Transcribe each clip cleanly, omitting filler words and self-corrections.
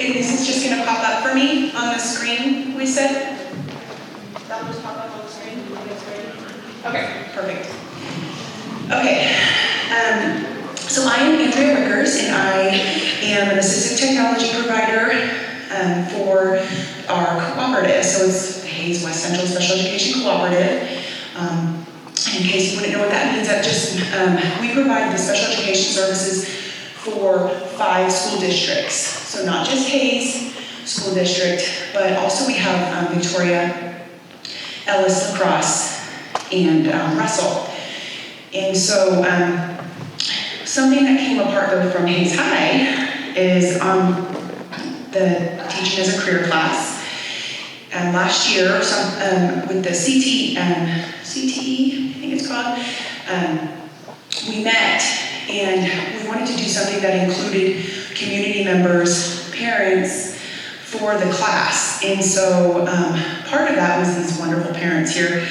and this is just gonna pop up for me on the screen, we said? That'll just pop up on the screen when it's ready? Okay, perfect. Okay, so I am Andrea Rickers, and I am an assistive technology provider for our cooperative. So it's Hays West Central Special Education Cooperative. In case you wouldn't know what that means, that just, we provide the special education services for 5 school districts. So not just Hays School District, but also we have Victoria, Ellis, La Crosse, and Russell. And so something that came apart though from Hays High is the teaching as a career class. Last year, with the CTE, I think it's called, we met and we wanted to do something that included community members, parents, for the class. And so part of that was these wonderful parents here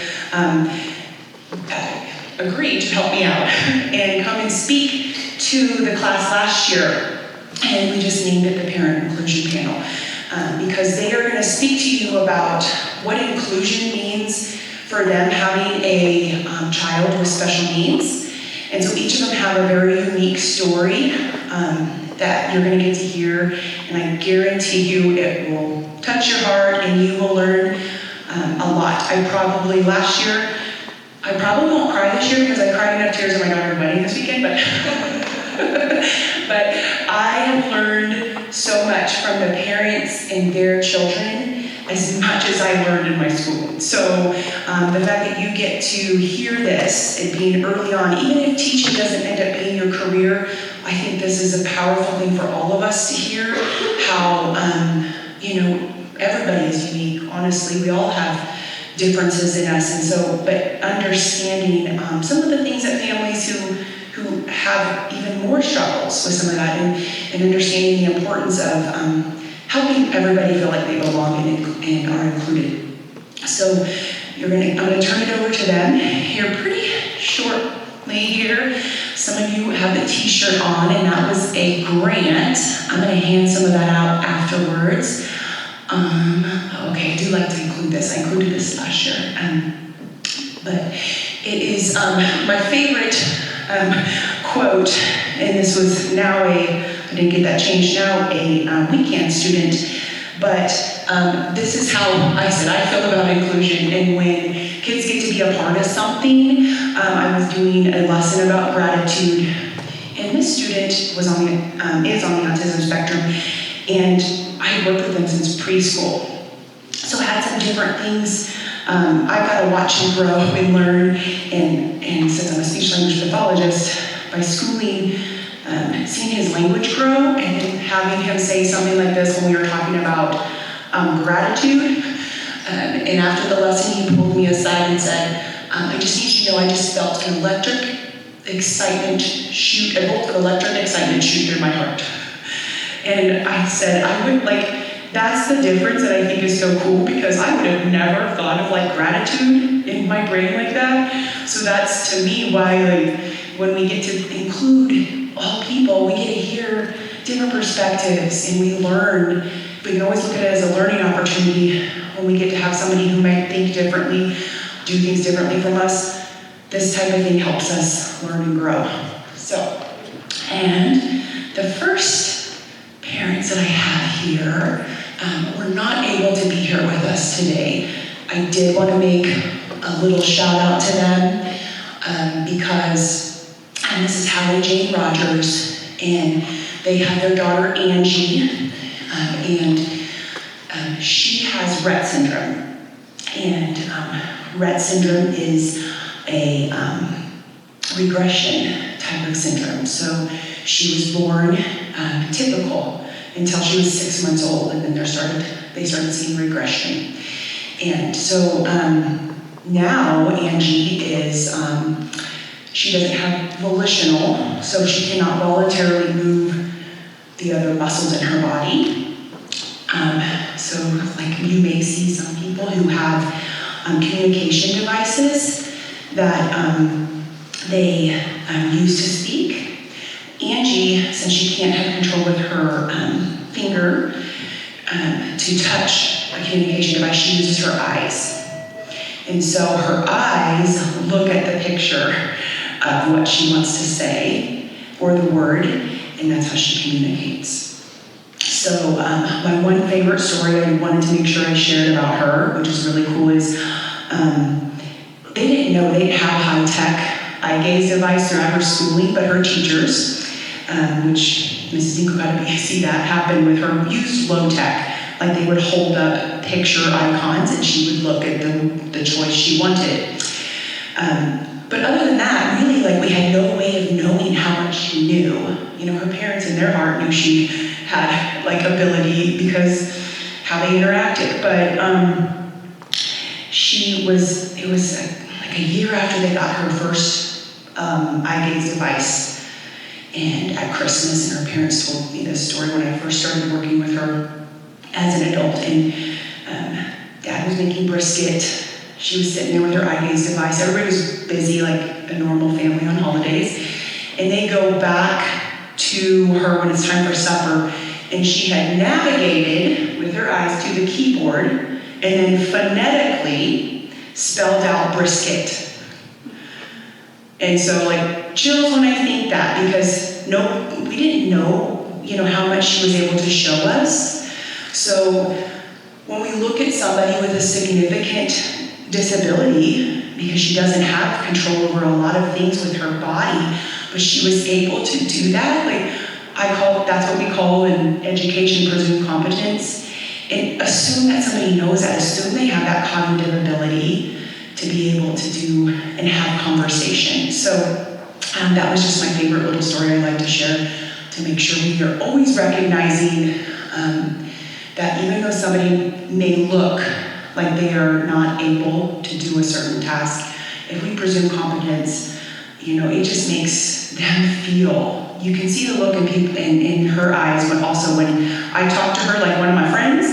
agreed to help me out and come and speak to the class last year. And we just named it the Parent Inclusion Panel because they are going to speak to you about what inclusion means for them having a child with special needs. And so each of them have a very unique story that you're going to get to hear, and I guarantee you it will touch your heart and you will learn a lot. Last year, I probably won't cry this year because I cried enough tears at my daughter's wedding this weekend, but but I have learned so much from the parents and their children as much as I learned in my school. So the fact that you get to hear this and being early on, even if teaching doesn't end up being your career, I think this is a powerful thing for all of us to hear how, everybody is unique. Honestly, we all have differences in us, and so, but understanding some of the things that families who have even more struggles with some of that, and understanding the importance of helping everybody feel like they belong and are included. So I'm going to turn it over to them here pretty shortly here. Some of you have the t-shirt on, and that was a grant. I'm going to hand some of that out afterwards. Okay, I do like to include this. I included this last year. But it is my favorite quote, and this was I didn't get that changed, now a weekend student, but this is how I feel about inclusion. And when kids get to be a part of something, I was doing a lesson about gratitude, and this student is on the autism spectrum, and I had worked with them since preschool. So I had some different things. I've got to watch him grow and learn, and since I'm a speech language pathologist, by schooling, seeing his language grow and having him say something like this when we were talking about gratitude. And after the lesson, he pulled me aside and said, I just need you to know I just felt an electric excitement shoot, a bolt of electric excitement shoot through my heart. And I said, that's the difference that I think is so cool, because I would have never thought of gratitude in my brain like that. So that's to me why when we get to include all people, we get to hear different perspectives and we learn. We can always look at it as a learning opportunity when we get to have somebody who might think differently, do things differently from us. This type of thing helps us learn and grow. So, and the first parents that I have here were not able to be here with us today. I did want to make a little shout out to them because this is Hallie Jane Rogers, and they have their daughter Angie, and she has Rett syndrome. And Rett syndrome is a regression type of syndrome. So she was born typical until she was 6 months old, and then they started seeing regression. And so now Angie is, she doesn't have volitional, so she cannot voluntarily move the other muscles in her body. So you may see some people who have communication devices that they use to speak. Angie, since she can't have control with her finger, to touch a communication device, she uses her eyes. And so her eyes look at the picture of what she wants to say, or the word, and that's how she communicates. So my one favorite story I wanted to make sure I shared about her, which is really cool, is they didn't know they had a high-tech eye gaze device throughout her schooling, but her teachers, which Mrs. Inco got to see that happen with her, used low-tech. Like they would hold up picture icons and she would look at the choice she wanted. But other than that, really, like we had no way of knowing how much she knew. You know, her parents in their heart knew she had like ability because how they interacted. But it was like a year after they got her first eye gaze device. And at Christmas, and her parents told me this story when I first started working with her as an adult, and Dad was making brisket. She was sitting there with her eye gaze device. Everybody was busy like a normal family on holidays. And they go back to her when it's time for supper, and she had navigated with her eyes to the keyboard and then phonetically spelled out brisket. And so like chills when I think that, because we didn't know, how much she was able to show us. So when we look at somebody with a significant disability, because she doesn't have control over a lot of things with her body, but she was able to do that, that's what we call in education presumed competence. And assume that somebody knows that, assume they have that cognitive ability to be able to do and have conversation. So that was just my favorite little story I'd like to share, to make sure we are always recognizing that even though somebody may look like they are not able to do a certain task, if we presume competence, it just makes them feel. You can see the look in her eyes, but also when I talk to her like one of my friends,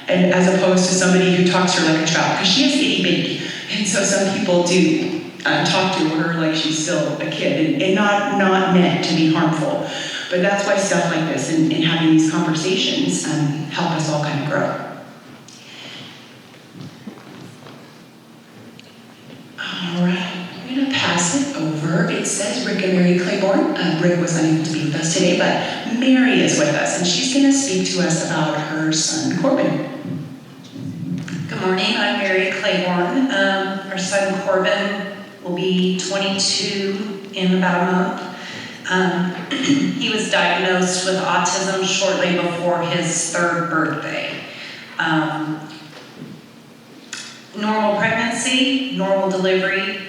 and as opposed to somebody who talks to her like a child, because she is itty bitty, and so some people do talk to her like she's still a kid, and not meant to be harmful. But that's why stuff like this and having these conversations help us all kind of grow. All right, I'm going to pass it over. It says Rick and Mary Claiborne. Rick was unable to be with us today, but Mary is with us, and she's going to speak to us about her son, Corbin. Good morning, I'm Mary Claiborne. Our son, Corbin, will be 22 in about a month. He was diagnosed with autism shortly before his third birthday. Normal pregnancy, normal delivery,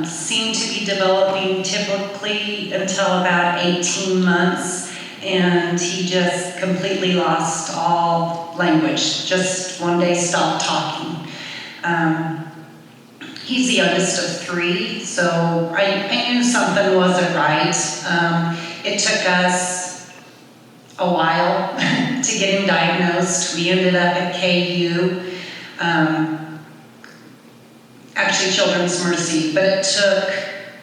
seemed to be developing typically until about 18 months, and he just completely lost all language. Just one day stopped talking. He's the youngest of 3, so I knew something wasn't right. It took us a while to get him diagnosed. We ended up at KU, actually Children's Mercy, but it took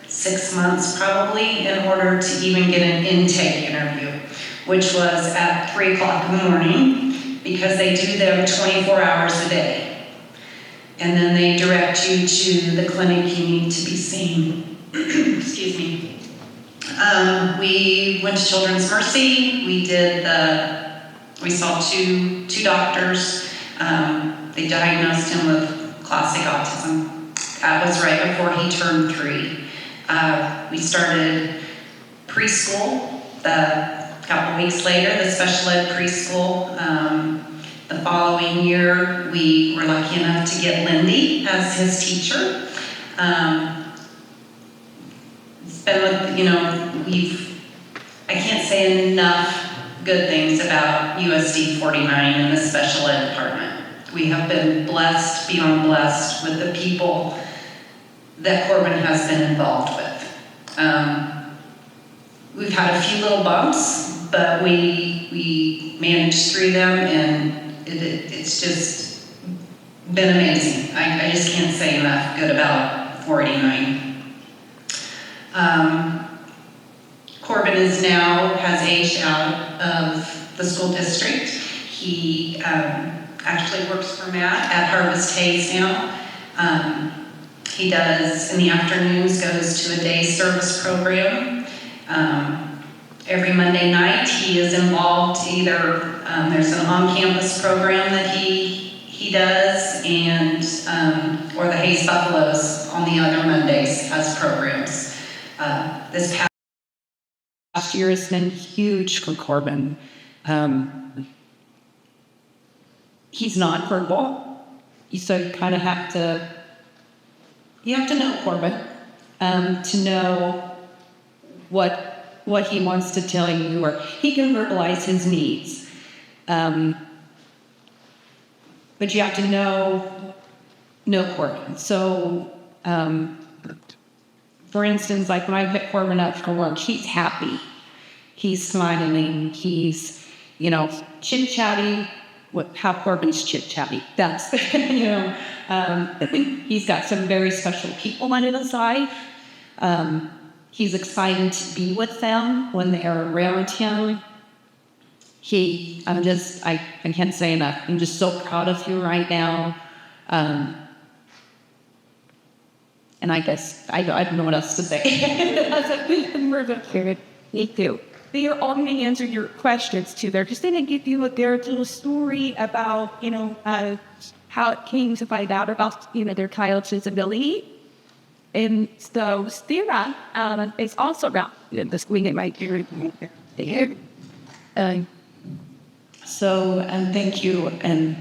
6 months probably in order to even get an intake interview, which was at 3 o'clock in the morning, because they do them 24 hours a day. And then they direct you to the clinic you need to be seen. Excuse me. We went to Children's Mercy. We saw two doctors. They diagnosed him with classic autism. That was right before he turned 3. We started preschool. A couple weeks later, the special ed preschool. The following year, we were lucky enough to get Lindy as his teacher. It's been with, I can't say enough good things about USD 49 and the special ed department. We have been blessed, beyond blessed, with the people that Corbin has been involved with. We've had a few little bumps, but we managed through them, and it's just been amazing. I just can't say enough good about 489. Corbin has aged out of the school district. He actually works for Matt at Harvest Hayes now. He does, in the afternoons, goes to a day service program. Every Monday night, he is involved either, there's an on-campus program that he does, and or the Hayes Buffaloes on the other Mondays has programs. This Last year has been huge for Corbin. He's nonverbal, so you kind of have to know Corbin to know what he wants to tell you, or he can verbalize his needs. But you have to know Corbin. So, for instance, like when I pick Corbin up for lunch, he's happy. He's smiling. He's, chit-chatty. How Corbin's chit-chatty. That's, he's got some very special people on his side. He's excited to be with them when they're around him. I can't say enough. I'm just so proud of you right now. And I guess I don't know what else to say. Me too. They are all going to answer your questions too. They're just going to give you their little story about, how it came to find out about, their child's disability. And so Sarah is also around the screen at my ear. Thank you. And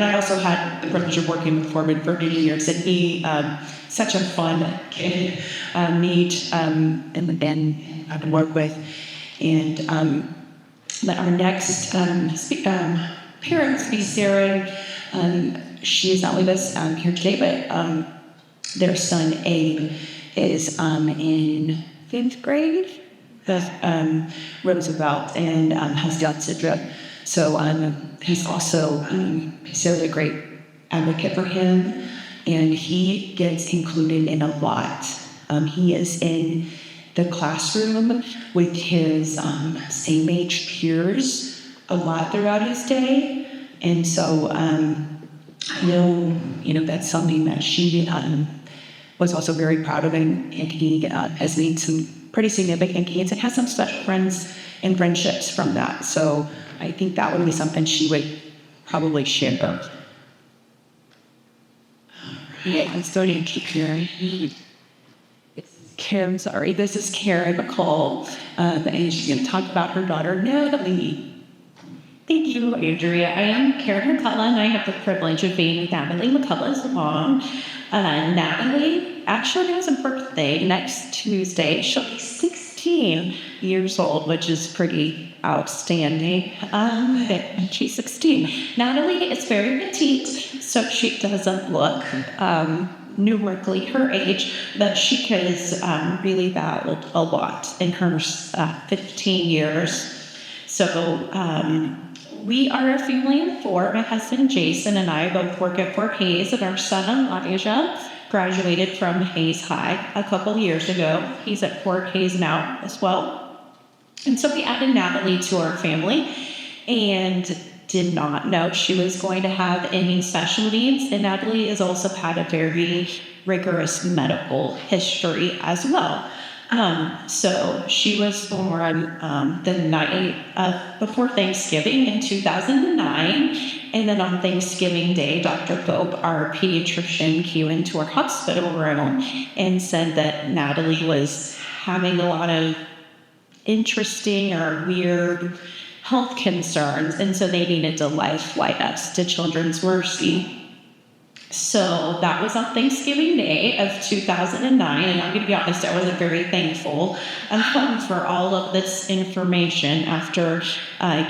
I also had the privilege of working with Corbin for many years, and he such a fun kid, neat, and I can work with. And our next parent will be Sarah. She is not with us here today, but their son Abe is in 5th grade, Roosevelt, and has Down syndrome. So he's also a great advocate for him, and he gets included in a lot. He is in the classroom with his same age peers a lot throughout his day, and so that's something that she was also very proud of, and he has made some pretty significant gains and has some special friends and friendships from that. So I think that would be something she would probably share. Yeah, I'm starting to keep hearing. This is Karen McCall, and she's going to talk about her daughter, Natalie. Thank you, Andrea. I am Karen McCullough, and I have the privilege of being Natalie McCullough's mom. Natalie actually has a birthday next Tuesday. She'll be 16 years old, which is pretty outstanding. She's 16. Natalie is very petite, so she doesn't look numerically her age, but she has really battled a lot in her 15 years. So we are a family of 4. My husband Jason and I both work at Fort Hays, and our son Elijah graduated from Hays High a couple of years ago. He's at Fort Hays now as well. And so we added Natalie to our family and did not know she was going to have any special needs. And Natalie has also had a very rigorous medical history as well. So she was born the night before Thanksgiving in 2009. And then on Thanksgiving Day, Dr. Pope, our pediatrician, came into our hospital room and said that Natalie was having a lot of interesting or weird health concerns. And so they needed to life flight us to Children's Mercy. So that was on Thanksgiving Day of 2009, and I'm going to be honest, I wasn't very thankful for all of this information after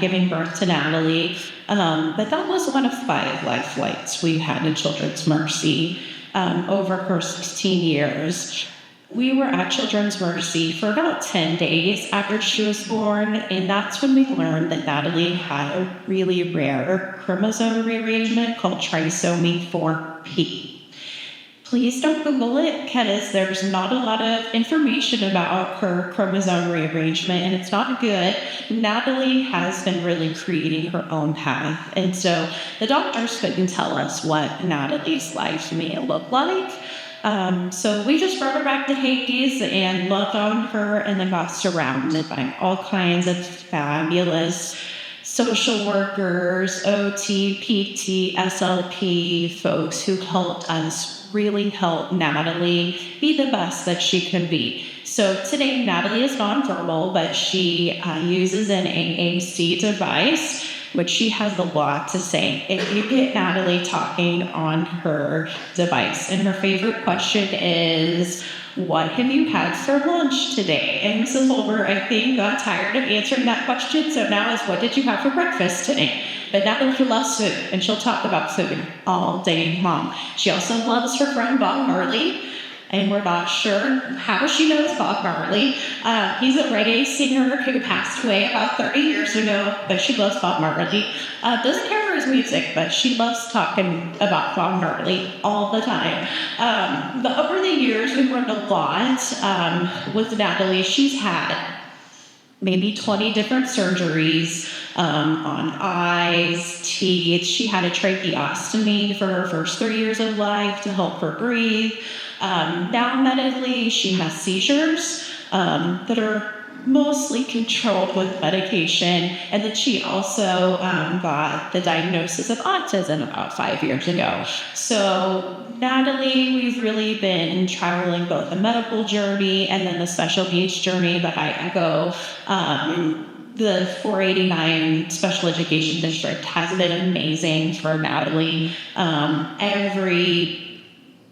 giving birth to Natalie. But that was one of 5 life flights we had in Children's Mercy over her 16 years. We were at Children's Mercy for about 10 days after she was born, and that's when we learned that Natalie had a really rare chromosome rearrangement called trisomy 4P. please don't Google it because there's not a lot of information about her chromosome rearrangement and it's not good. Natalie has been really creating her own path. And so the doctors couldn't tell us what Natalie's life may look like. So we just brought her back to Hades and loved on her and then got surrounded by all kinds of fabulous social workers, OT, PT, SLP folks who helped us really help Natalie be the best that she can be. So today, Natalie is nonverbal, but she uses an AAC device, which she has a lot to say. If you get Natalie talking on her device, and her favorite question is, what have you had for lunch today? And Mrs. Holber, I think, got tired of answering that question, so now is, what did you have for breakfast today? But Natalie loves food, and she'll talk about food all day long. She also loves her friend Bob Marley, and we're not sure how she knows Bob Marley. He's a reggae singer who passed away about 30 years ago, but she loves Bob Marley. Doesn't care for his music, but she loves talking about Bob Marley all the time. Over the years, we've learned a lot with Natalie. She's had maybe 20 different surgeries on eyes, teeth. She had a tracheostomy for her first 3 years of life to help her breathe. Now medically, she has seizures that are mostly controlled with medication. And then she also got the diagnosis of autism about 5 years ago. So Natalie, we've really been traveling both the medical journey and then the special needs journey, but I echo the 489 Special Education District has been amazing for Natalie. Every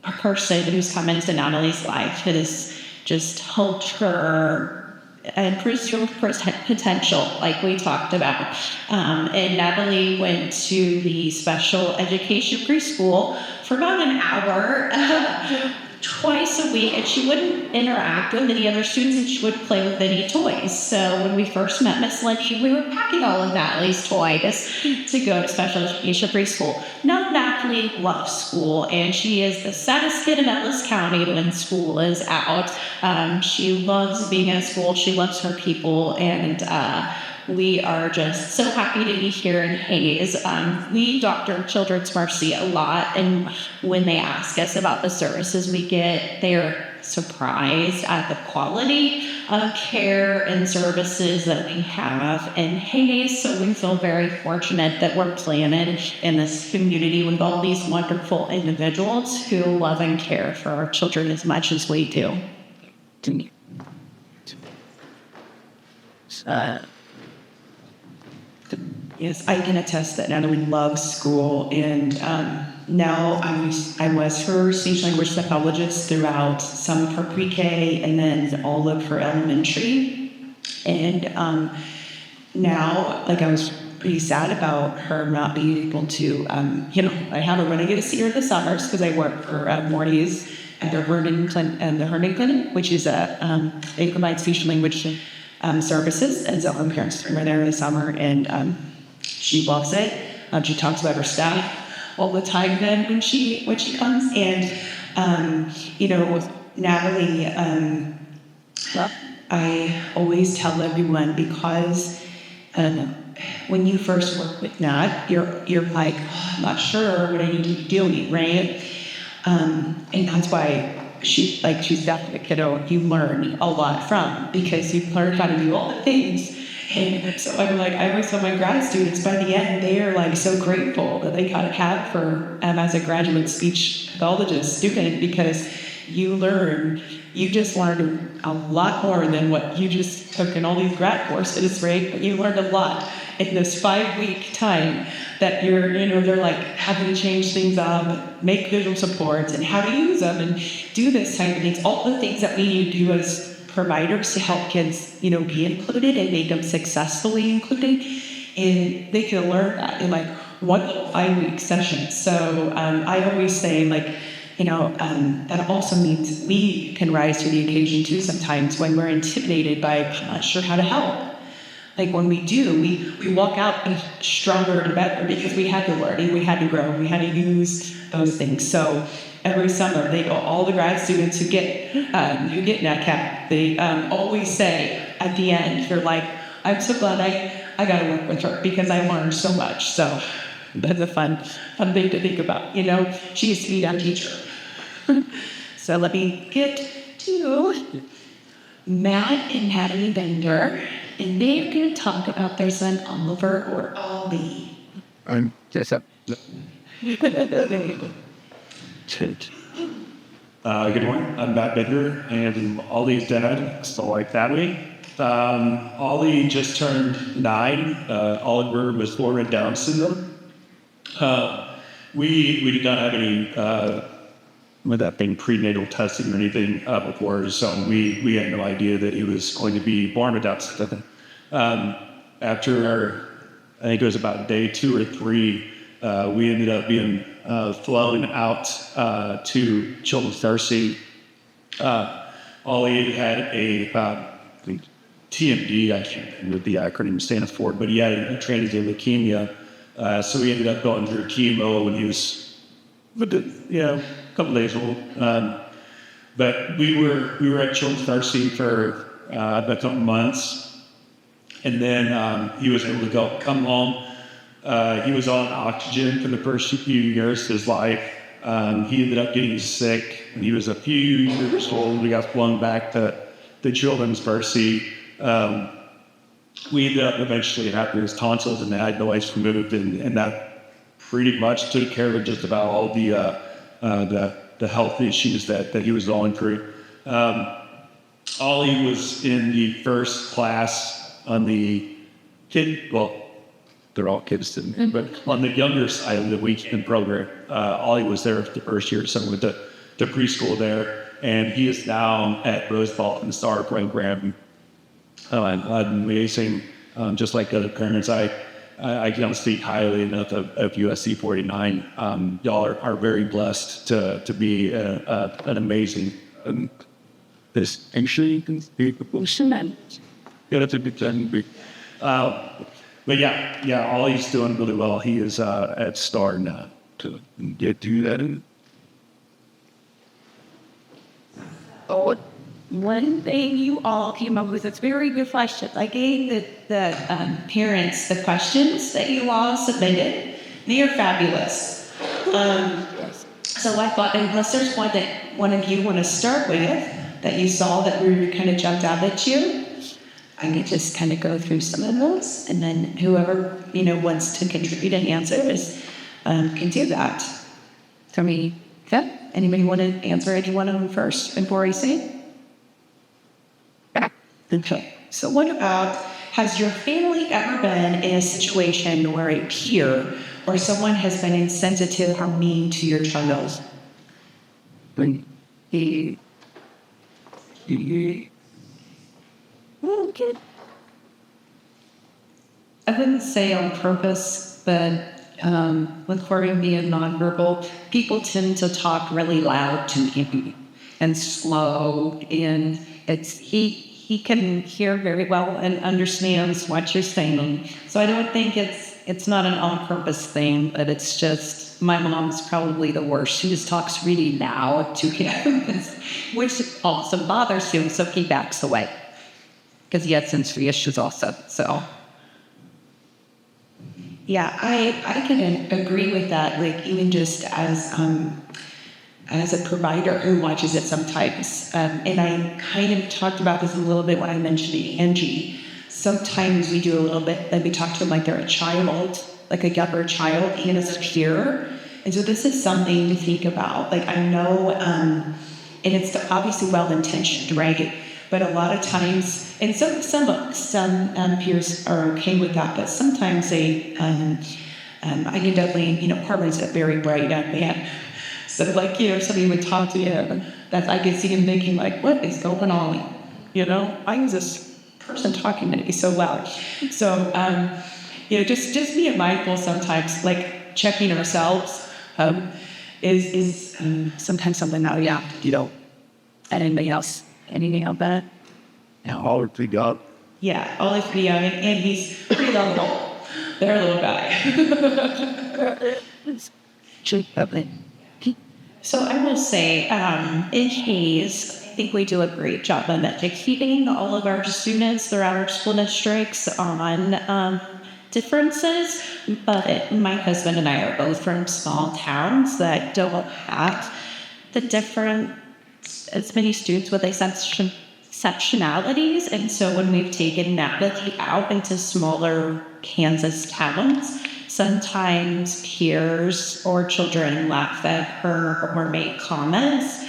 person who's come into Natalie's life has just helped her improve her potential, like we talked about. And Natalie went to the special education preschool for about an hour twice a week, and she wouldn't interact with any other students and she would play with any toys. So when we first met Miss Lynch, we were packing all of Natalie's toys to go to special education preschool. Now Natalie loves school, and she is the saddest kid in Ellis County when school is out. She loves being at school. She loves her people, and we are just so happy to be here in Hayes. We doctor Children's Mercy a lot, and when they ask us about the services we get, they're surprised at the quality of care and services that we have in Hayes. So we feel very fortunate that we're planted in this community with all these wonderful individuals who love and care for our children as much as we do. Yes, I can attest that Natalie loves school, and now I was her speech language pathologist throughout some of her pre-K and then all of her elementary. And now, like, I was pretty sad about her not being able to, I haven't really get to see her in the summers because I work for Morty's at the Herndon Clinic, which is they provide speech language services, and so her parents were there in the summer, and she loves it. She talks about her staff all the time then when she comes, and with Natalie, I always tell everyone, because when you first work with Nat, you're like, I'm not sure what I need to be doing, right? And that's why she's definitely a kiddo you learn a lot from, because you learn how to do all the things. And so I always tell my grad students, by the end, they are like so grateful that they got to have her as a graduate speech pathologist student, because you just learned a lot more than what you just took in all these grad courses, right? But you learned a lot in this 5-week time that they're like having to change things up, make visual supports, and how to use them, and do this type of things, all the things that we need to do as providers to help kids, be included and make them successfully included. And they can learn that in like 1 5-week session. So I always say, that also means we can rise to the occasion too sometimes when we're intimidated by, I'm not sure how to help. like when we do, we walk out stronger and better because we had to learn and we had to grow, we had to use those things. So every summer, they go, all the grad students who get NetCap, they always say at the end, they're like, I'm so glad I got to work with her because I learned so much. So that's a fun thing to think about. You know, she used to be our teacher. So let me get to Matt and Natalie Bender, and they're going to talk about their son Oliver or Ollie. I'm just up. Good morning. I'm Matt Bender, and Ollie's dad, so like that way. Ollie just turned 9. Oliver was born with Down syndrome. We did not have any with that thing prenatal testing or anything before, so we had no idea that he was going to be born with Down syndrome. After I think it was about day 2 or 3, we ended up being flown out to Children's Mercy. Ollie had a TMD, I can't remember what the acronym stands for, but he had a transient leukemia. So he ended up going through chemo when he was, a couple days old. But we were at Children's Mercy for about a couple months, and then he was able to come home. He was on oxygen for the first few years of his life. He ended up getting sick when he was a few years old. We got flown back to the Children's Mercy. We ended up eventually having his tonsils and adenoids removed, and that pretty much took care of just about all the health issues that he was going through. Ollie was in the first class on the they're all kids, but on the younger side of the weekend program. Ollie was there for the first year, so with the preschool there, and he is now at Roosevelt in the STAR program. Amazing, just like other parents. I can't speak highly enough of USC 49. Y'all are very blessed to be an amazing. This actually you can speak. Yeah, that's a good thing. But yeah, Ollie's doing really well. He is at STAR now to get to that. Oh, one thing you all came up with, it's very good question. I gave the parents the questions that you all submitted. They are fabulous. So I thought, unless there's one that one of you want to start with, that you saw that really kind of jumped out at you, I could just kind of go through some of those, and then whoever wants to contribute and answers can do that. So anybody want to answer any one of them first before I say? Okay. So what about, has your family ever been in a situation where a peer or someone has been insensitive or mean to your child? Okay. I wouldn't say on purpose, but with Corbin being nonverbal, people tend to talk really loud to him and slow, and he can hear very well and understands what you're saying. So I don't think it's not an on-purpose thing, but it's just my mom's probably the worst. She just talks really loud to him, which also bothers him, so he backs away because he has sensory issues also. So yeah, I can agree with that. Like even just as a provider who watches it sometimes, and I kind of talked about this a little bit when I mentioned Angie. Sometimes we do a little bit, and we talk to them like they're a child, like a younger child, even as a peer. And so this is something to think about. Like I know, and it's obviously well-intentioned, right? But a lot of times, and some peers are okay with that, but sometimes they, I can definitely, Parman's a very bright young man. So like, somebody would talk to him, that I could see him thinking like, what is going on? Why is this person talking to me so loud? So, just being mindful sometimes, like checking ourselves, is sometimes something that we have to do. And anybody else? Anything else that? All we got. Yeah, Olive pretty young, and he's pretty lovable. They're a little guy. So I will say, in Hayes, I think we do a great job of educating all of our students throughout our school districts on differences. But my husband and I are both from small towns that don't have the different, as many students with exceptionalities. And so when we've taken Natalie out into smaller Kansas towns, sometimes peers or children laugh at her or make comments.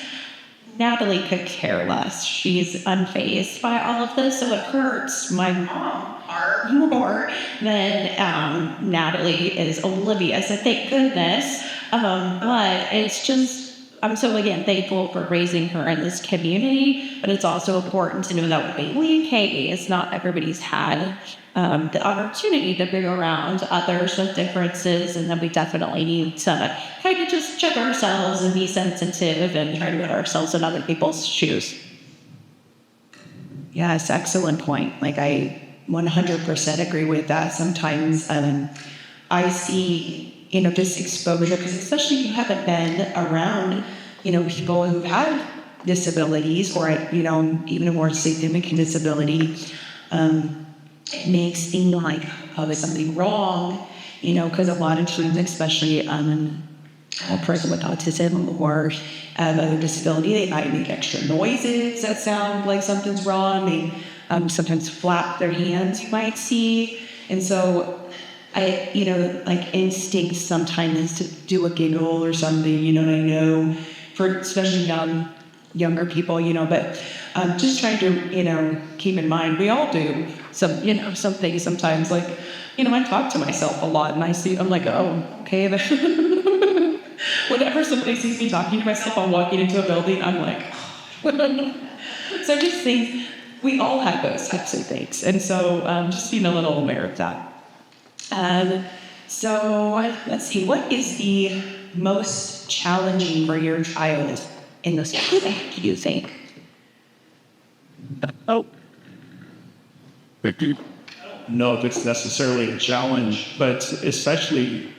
Natalie could care less. She's unfazed by all of this, so it hurts my mom far more than Natalie is oblivious. And thank goodness. But it's just, I'm so, again, thankful for raising her in this community, but it's also important to know that when we leave Hayes, not everybody's had the opportunity to bring around others with differences, and then we definitely need to kind of just check ourselves and be sensitive and try to put ourselves in other people's shoes. Yes, excellent point. Like, I 100% agree with that. Sometimes I see, this exposure, because especially if you haven't been around, people who've had disabilities or, even a more significant disability, it makes seem like, oh, there's something wrong, because a lot of children, especially a person with autism or other disability, they might make extra noises that sound like something's wrong. They sometimes flap their hands, you might see. And so instinct sometimes is to do a giggle or something, and I know for especially younger people, but just trying to, keep in mind, we all do some things sometimes, like, I talk to myself a lot and I'm like, oh, okay. Whenever somebody sees me talking to myself, I'm walking into a building, I'm like, so just things, we all have those types of things. And so just being a little aware of that. So let's see, what is the most challenging for your child in this school, do you think? Oh. know if it's necessarily a challenge, but especially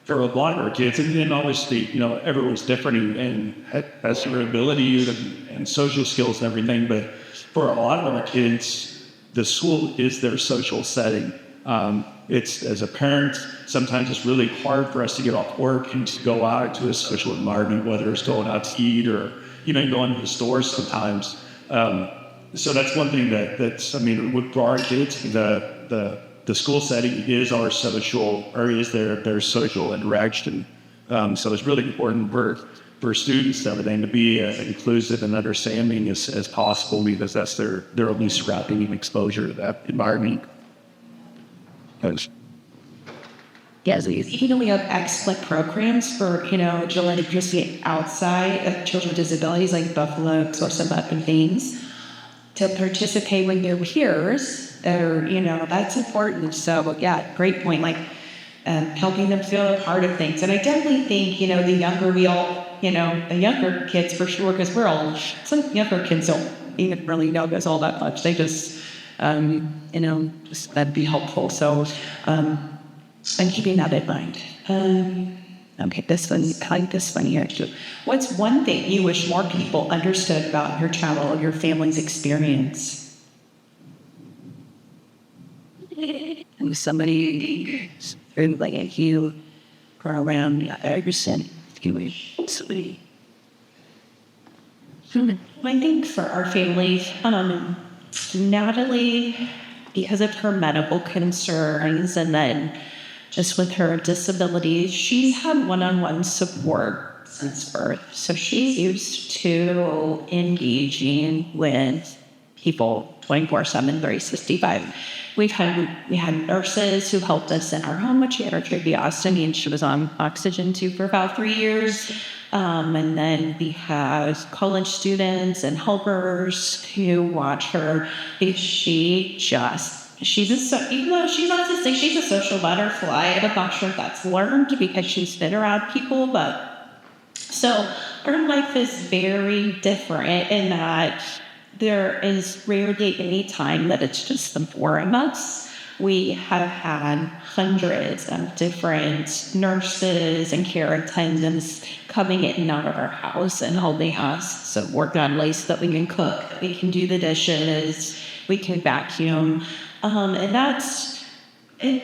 for a lot of our kids, and obviously, everyone's different and has their abilities and social skills and everything, but for a lot of our kids, the school is their social setting. It's, as a parent, sometimes it's really hard for us to get off work and to go out to a social environment, whether it's going out to eat or, going to the store sometimes. So that's one thing with our kids, the school setting is our social, or is their social interaction. So it's really important for students and everything to be as inclusive and understanding as possible, because that's their only surrounding exposure to that environment. Yes, we have excellent programs for, children who just get outside of children with disabilities, like Buffalo, sorts of up and things, to participate with their peers. Or, that's important. So, yeah, great point. Like, helping them feel a part of things. And I definitely think, the younger we all, the younger kids for sure, because some younger kids don't even really know this all that much. They just, just that'd be helpful. So, I'm keeping that in mind. Okay, this one, I like this one here too. What's one thing you wish more people understood about your child or your family's experience? And somebody like you or around everything. Somebody. I think for our family, Natalie, because of her medical concerns and then just with her disabilities, she's had one-on-one support since birth. So she's used to engaging with people 24/7, 365. We had nurses who helped us in our home when she had her tracheostomy, and she was on oxygen tube for about 3 years. And then we had college students and helpers who watch her. Even though she's autistic, she's a social butterfly. I'm not sure if that's learned because she's been around people, but so her life is very different in that there is rarely any time that it's just the four of us. We have had hundreds of different nurses and care attendants coming in and out of our house and helping us. So work on ways that we can cook, that we can do the dishes, we can vacuum. And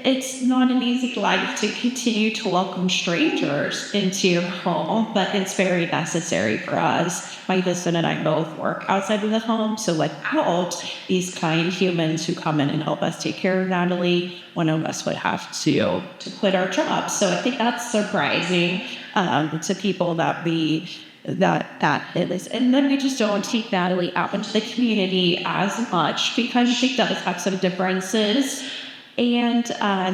it's not an easy life to continue to welcome strangers into your home, but it's very necessary for us. My husband and I both work outside of the home, so without these kind humans who come in and help us take care of Natalie, one of us would have to quit our jobs. So I think that's surprising to people that it is. And then we just don't take Natalie out into the community as much because I think that has some differences. And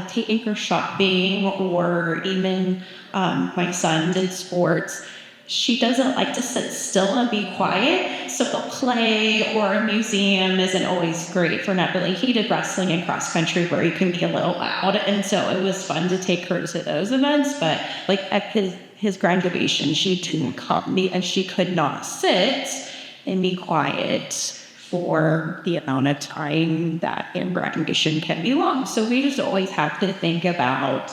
taking her shopping, or even my son did sports, she doesn't like to sit still and be quiet. So the play or a museum isn't always great for Natalie. He did wrestling and cross country where he can be a little loud. And so it was fun to take her to those events. But like at his graduation, she didn't come and she could not sit and be quiet for the amount of time that in graduation can be long. So we just always have to think about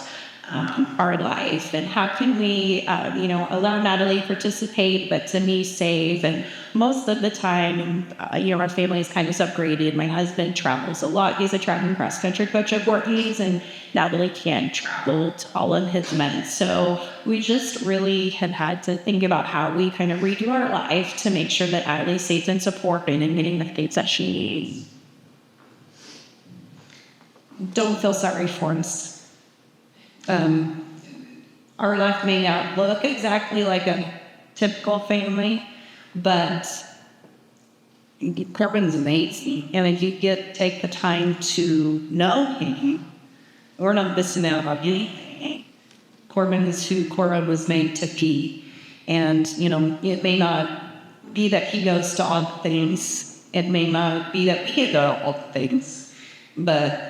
our life and how can we, allow Natalie to participate, but to be safe. And most of the time, our family is kind of separated. My husband travels a lot. He's a traveling cross-country coach at Voorhees, and Natalie can't travel to all of his events. So we just really have had to think about how we kind of redo our life to make sure that Natalie's safe and supported and getting the things that she needs. Don't feel sorry for us. Our life may not look exactly like a typical family, but Corbin's amazing. And if you take the time to know him, we're not missing out on anything. Corbin is who Corbin was made to be. And, it may not be that he goes to all things. It may not be that we go to all things. But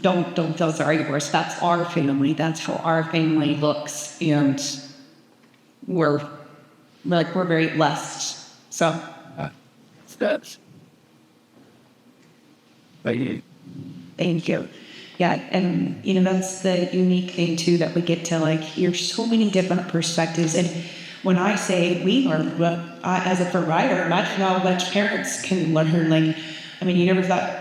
don't feel sorry for us. That's our family. That's how our family looks. And we're very blessed. So that's thank you. Yeah, and that's the unique thing too, that we get to hear so many different perspectives. And when I say we learn, as a provider, imagine how much parents can learn. You never thought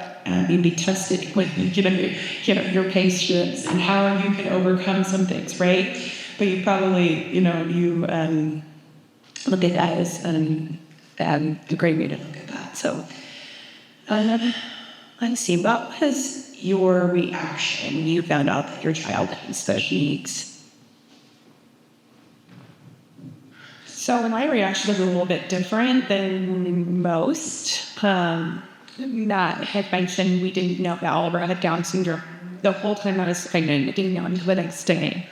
you'd be tested with your patients and how you can overcome some things, right? But you probably, you look at that as a great way to look at that. So, let's see, what was your reaction when you found out that your child had special needs? So my reaction was a little bit different than most. That had mentioned we didn't know that Oliver had Down syndrome. The whole time I was pregnant, I didn't know until the next day.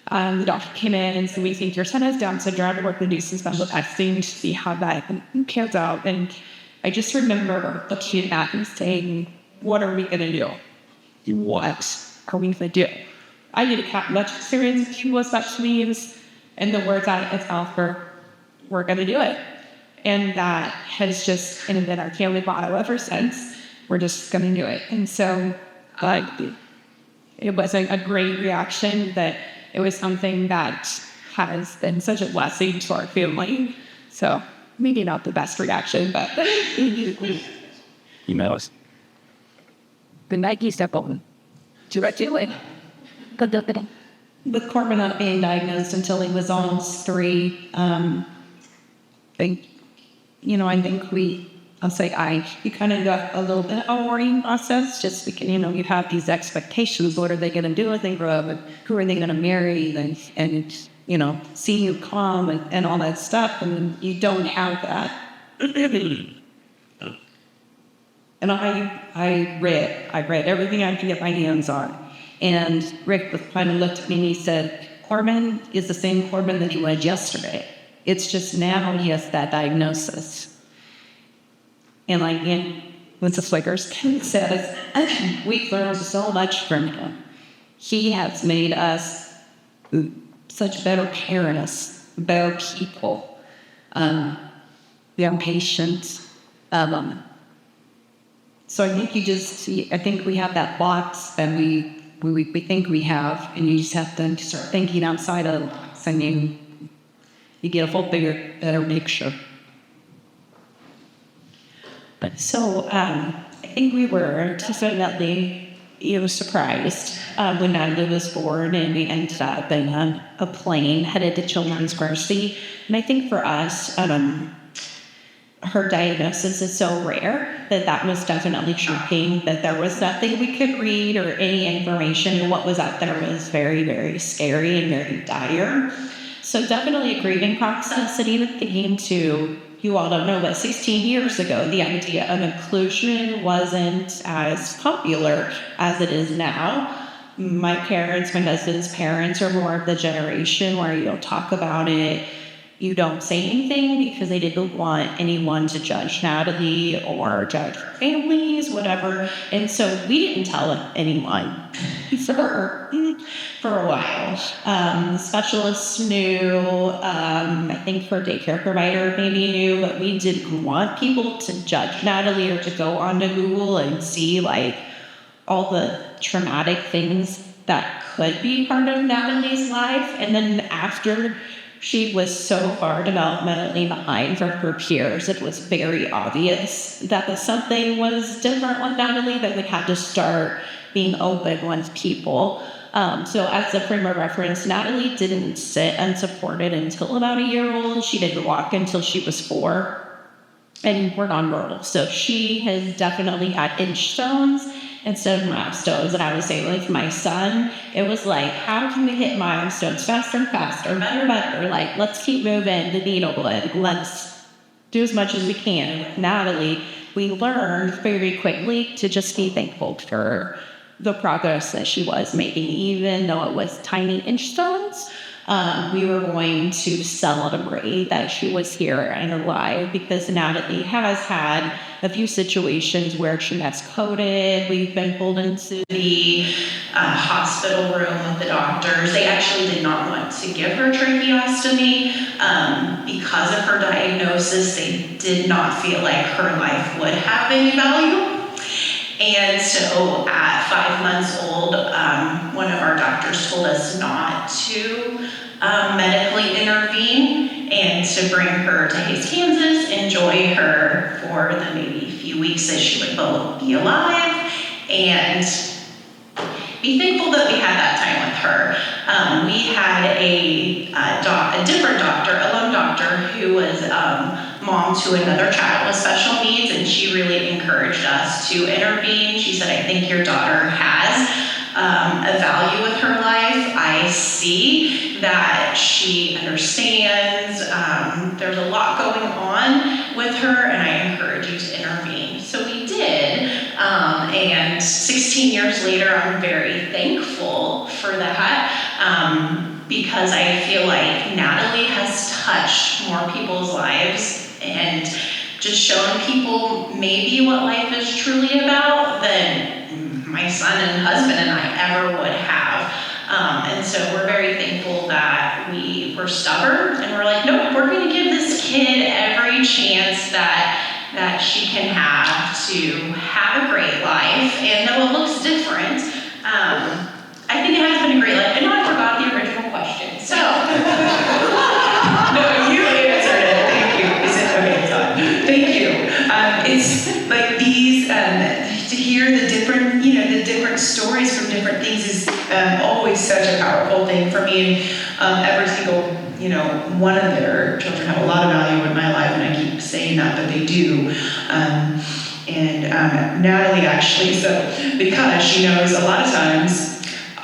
The doctor came in and said, "We think your son has Down syndrome. We're going to do some special testing to see how that pans out." And I just remember looking at him saying, "What are we going to do? What are we going to do?" I didn't have much experience with special needs, and the words out of his mouth were, "We're going to do it." And that has just been our family motto ever since. We're just going to do it. And so it was a great reaction, that it was something that has been such a blessing to our family. So maybe not the best reaction, but Emails. the Nike step on. With Corbin not being diagnosed until he was almost 3, I think you kind of got a little bit of a warning process, just because, you have these expectations. What are they going to do when they grow up? And who are they going to marry? And see you come and all that stuff. And you don't have that. And I read everything I could get my hands on. And Rick kind of looked at me and he said, "Corbin is the same Corbin that he was yesterday. It's just now he has that diagnosis." And when the Flickers says, we've learned so much from him. He has made us such better parents, better people, patient, So I think I think we have that box that we think we have, and you just have to start thinking outside of the box, and you get a whole better picture. But so I think we were definitely surprised when Natalie was born, and we ended up in a plane headed to Children's Mercy. And I think for us, her diagnosis is so rare that was definitely shocking, that there was nothing we could read or any information. What was out there was very, very scary and very dire. So definitely a grieving process. And even thinking to, you all don't know, but 16 years ago, the idea of inclusion wasn't as popular as it is now. My parents, my husband's parents are more of the generation where you don't talk about it. You don't say anything because they didn't want anyone to judge Natalie or judge her families, whatever. And so we didn't tell anyone for a while. Specialists knew, I think her daycare provider maybe knew, but we didn't want people to judge Natalie or to go onto Google and see like all the traumatic things that could be part of Natalie's life. And then after she was so far developmentally behind from her peers, it was very obvious that something was different with Natalie, that we had to start being open with people. So as a frame of reference, Natalie didn't sit unsupported until about a year old. She didn't walk until she was 4. And we're nonverbal. So she has definitely had inch stones instead of milestones. And I would say, like, my son, it was like, how can we hit milestones faster and faster, better? Like, let's keep moving the needle, and let's do as much as we can. With Natalie, we learned very quickly to just be thankful for the progress that she was making, even though it was tiny inch stones. We were going to celebrate that she was here and alive, because Natalie has had a few situations where she has coded. We've been pulled into the hospital room with the doctors. They actually did not want to give her tracheostomy because of her diagnosis. They did not feel like her life would have any value. And so at 5 months old, one of our doctors told us not to medically intervene and to bring her to Hays, Kansas, enjoy her for the maybe few weeks that she would both be alive, and be thankful that we had that time with her. We had a different doctor, a lung doctor, who was mom to another child with special needs, and she really encouraged us to intervene. She said, I think your daughter has a value with her life. I see that she understands. There's a lot going on with her, and I encourage you to intervene. So we did, and 16 years later, I'm very thankful for that, because I feel like Natalie has touched more people's lives and just shown people maybe what life is truly about than my son and husband and I ever would have. And so we're very thankful that we were stubborn, and we're like, nope, we're going to give this kid every chance that she can have to have a great life. And though it looks different, I think it has been a great life. I know I forgot the original question, so. No, you answered it. Thank you. Is it okay? It's on. Thank you. It's like these, to hear the different stories from different things is always such a powerful thing for me. And every single, one of their children have a lot of value in my life, and I keep saying that, but they do. And Natalie actually, so because she knows a lot of times,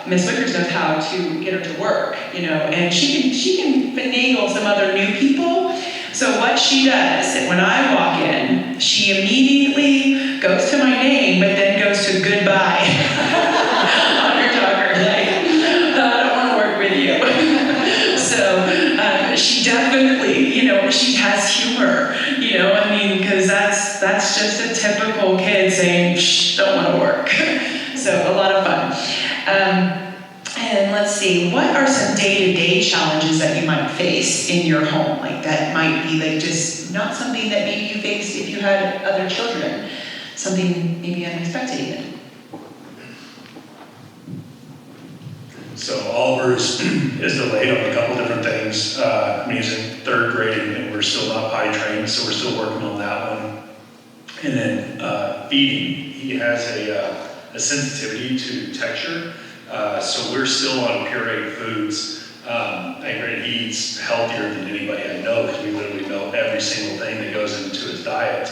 Miss Wickers knows how to get her to work, and she can finagle some other new people. So what she does, when I walk in, she immediately goes to my name, but then goes to goodbye on her talker, like, I don't want to work with you. So she definitely, she has humor, because that's just a typical kid saying, shh, don't want to work. So a lot of fun. And let's see, what are some day-to-day challenges that you might face in your home. Like that might be like just not something that maybe you faced if you had other children, something maybe unexpected even. So Oliver's is delayed on a couple different things. I mean, he's in third grade and we're still not potty trained, so we're still working on that one. And then feeding, he has a sensitivity to texture, so we're still on pureed foods. And granted, he eats healthier than anybody I know because we literally know every single thing that goes into his diet.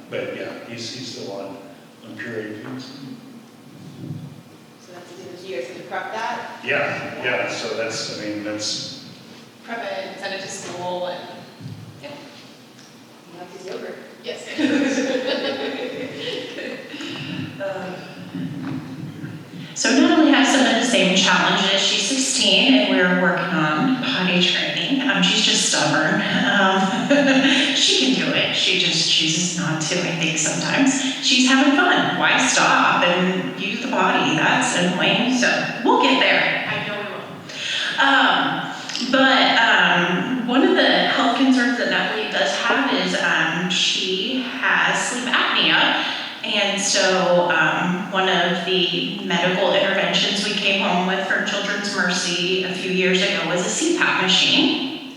But yeah, he's still on pureed foods. So that's the difference. You guys have to prep that, Yeah, so that's prep it, and send it to school, and yeah. You have his yogurt. Yes. So Natalie has some of the same challenges. She's 16 and we're working on potty training. She's just stubborn. She can do it. She just chooses not to, I think, sometimes. She's having fun. Why stop and use the potty? That's annoying. So we'll get there. I know we will. But one of the health concerns that Natalie does have is she has sleep apnea. And so one of the medical interventions we came home with from Children's Mercy a few years ago was a CPAP machine.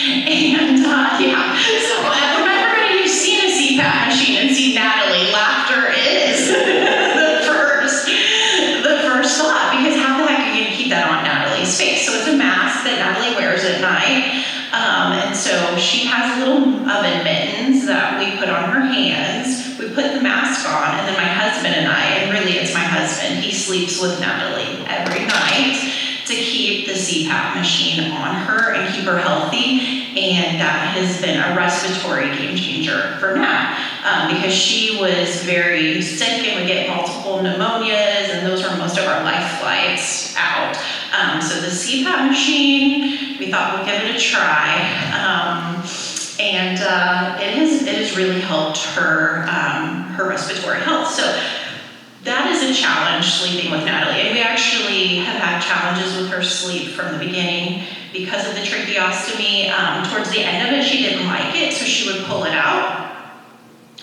And yeah, so from everybody who's seen a CPAP machine and seen Natalie, laughter is the first thought, because how the heck are you going to keep that on Natalie's face? So it's a mask that Natalie wears at night. And so she has little oven mittens that we put on her hands. We put the mask on, and then my husband and I, and really it's my husband, he sleeps with Natalie every night to keep the CPAP machine on her and keep her healthy. And that has been a respiratory game changer for Nat, because she was very sick and would get multiple pneumonias, and those were most of our life flights out. So the CPAP machine, we thought we'd give it a try. And it has really helped her respiratory health. So that is a challenge, sleeping with Natalie. And we actually have had challenges with her sleep from the beginning because of the tracheostomy. Towards the end of it, she didn't like it, so she would pull it out,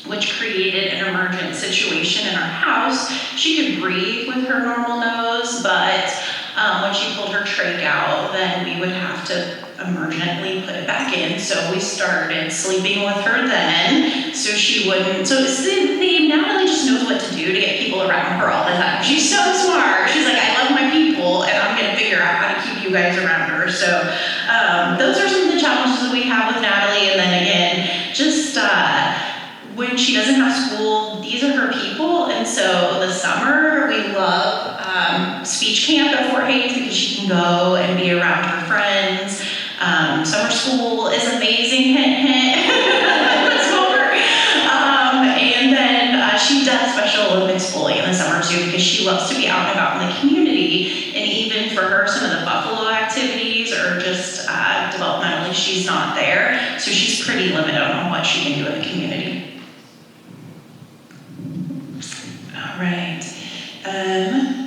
which created an emergent situation in our house. She could breathe with her normal nose, but when she pulled her trach out, then we would have to emergently put it back in. So we started sleeping with her then, so she wouldn't. So it's the theme. Natalie just knows what to do to get people around her all the time. She's so smart. She's like, I love my people, and I'm gonna figure out how to keep you guys around her. So those are some of the challenges that we have with Natalie. And then again, just when she doesn't have school, these are her people. And so the summer, we love speech camp at Fort Hays because she can go and be around her friends. Summer school is amazing, hint, hint. Summer. And then she does Special Olympics bowling in the summer too, because she loves to be out and about in the community. And even for her, some of the buffalo activities are just developmentally, she's not there. So she's pretty limited on what she can do in the community. All right.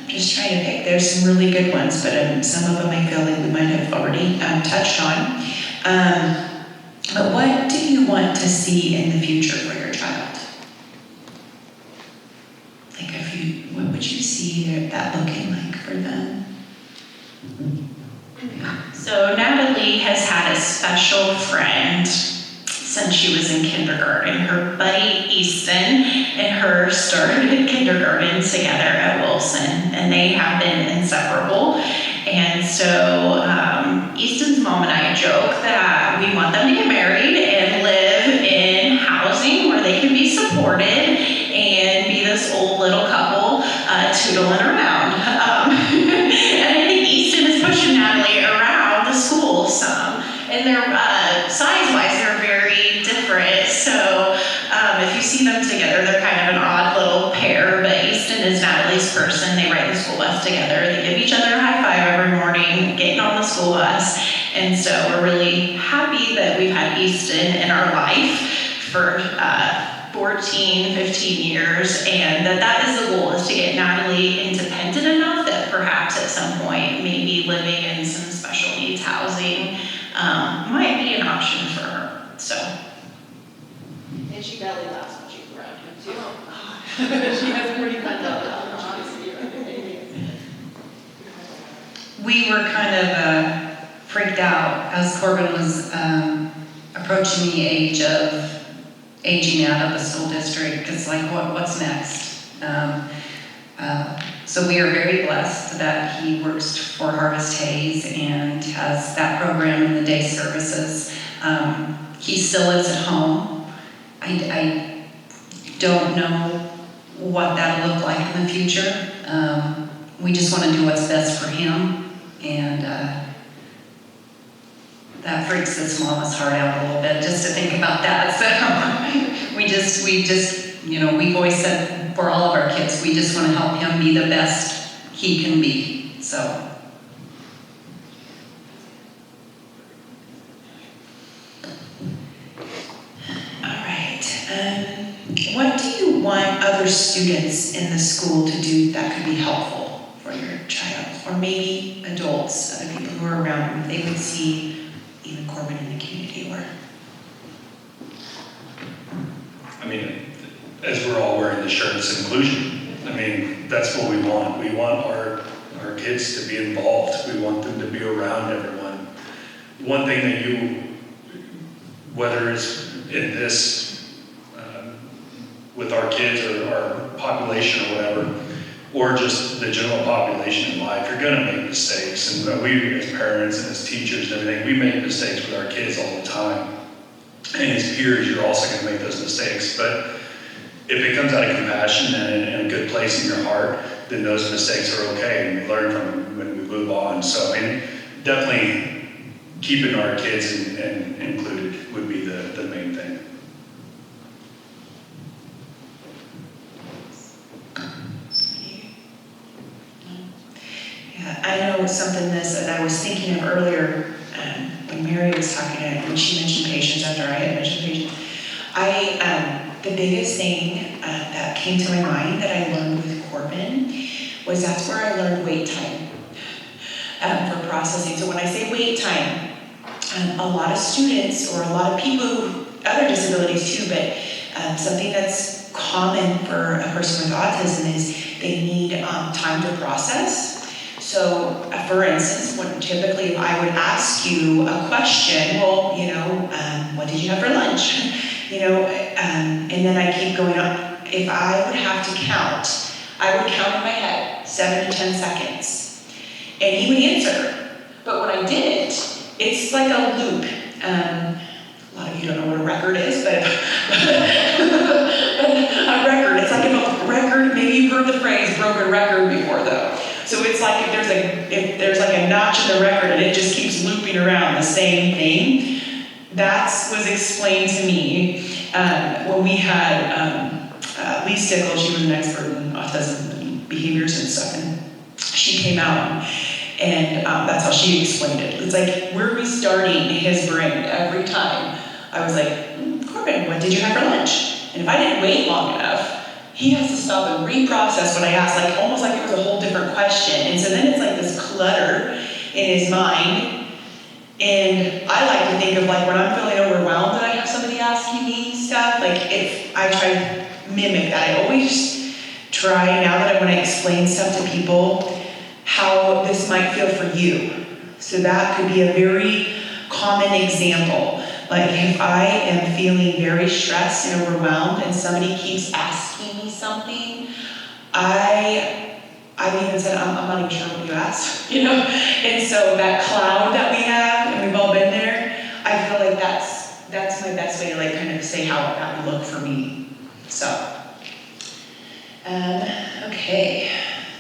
Just trying to pick. There's some really good ones, but some of them I feel like we might have already touched on. But what do you want to see in the future for your child? Like, what would you see that looking like for them? So Natalie has had a special friend since she was in kindergarten. Her buddy Easton and her started kindergarten together at Wilson, and they have been inseparable. And so Easton's mom and I joke that we want them to get married and live in housing where they can be supported and be this old little couple tootling around. And I think Easton is pushing Natalie around the school some. And they're size-wise, they're very different. So if you see them together, they're kind of an odd little pair. But Easton is Natalie's person. They ride the school bus together. They give each other a high five every morning, getting on the school bus. And so we're really happy that we've had Easton in our life for 14, 15 years, and that is the goal, is to get Natalie independent enough that perhaps at at some point, maybe living in some special needs housing, might be an option for her, so. And she belly laughs when she's around him too. She has a pretty fun dog, honestly. We were kind of freaked out as Corbin was approaching the age of aging out of the school district. It's like, what's next? So we are very blessed that he works for Harvest Hayes and has that program in the day services. He still lives at home. I don't know what that'll look like in the future. We just want to do what's best for him, and that freaks this mama's heart out a little bit just to think about that. So we just, we've always said for all of our kids, we just want to help him be the best he can be. So. All right. What do you want other students in the school to do that could be helpful for your child? Or maybe adults, other people who are around them, if they would see even Corbin in the community or... I mean, as we're all wearing the shirt, it's inclusion. I mean, that's what we want. We want our kids to be involved. We want them to be around everyone. One thing that whether it's in this, with our kids or our population or whatever, or just the general population in life, you're gonna make mistakes. And we as parents and as teachers and everything, we make mistakes with our kids all the time. And as peers, you're also gonna make those mistakes. But if it comes out of compassion and a good place in your heart, then those mistakes are okay, and we learn from them when we move on. So, I mean, definitely keeping our kids and included would be the main thing. Yeah, I know something that I was thinking of earlier when Mary was talking, when she mentioned patience after I had mentioned patience. The biggest thing that came to my mind that I learned with Corbin was that's where I learned wait time for processing. So when I say wait time, a lot of students or a lot of people, other disabilities too, but something that's common for a person with autism is they need time to process. So, for instance, typically if I would ask you a question, well, what did you have for lunch? And then I keep going up. If I would have to count, I would count in my head 7 to 10 seconds. And he would answer. But when I didn't, it's like a loop. A lot of you don't know what a record is, but a record, it's like a record, maybe you've heard the phrase broken record before though. So it's like if there's like a notch in the record and it just keeps looping around the same thing. That was explained to me when we had Lee Stickle. She was an expert in autism and behaviors and stuff, and she came out and that's how she explained it. It's like we're restarting his brain every time. I was like, Corbin, what did you have for lunch? And if I didn't wait long enough, he has to stop and reprocess what I asked, like almost like it was a whole different question. And so then it's like this clutter in his mind. And I like to think of like when I'm feeling overwhelmed and I have somebody asking me stuff, like if I try to mimic that, I always try now that I want to explain stuff to people, how this might feel for you. So that could be a very common example. Like if I am feeling very stressed and overwhelmed and somebody keeps asking me something, I've even said, I'm not even sure what you asked, And so that cloud that we have, and we've all been there, I feel like that's my best way to like kind of say how that would look for me. So, okay,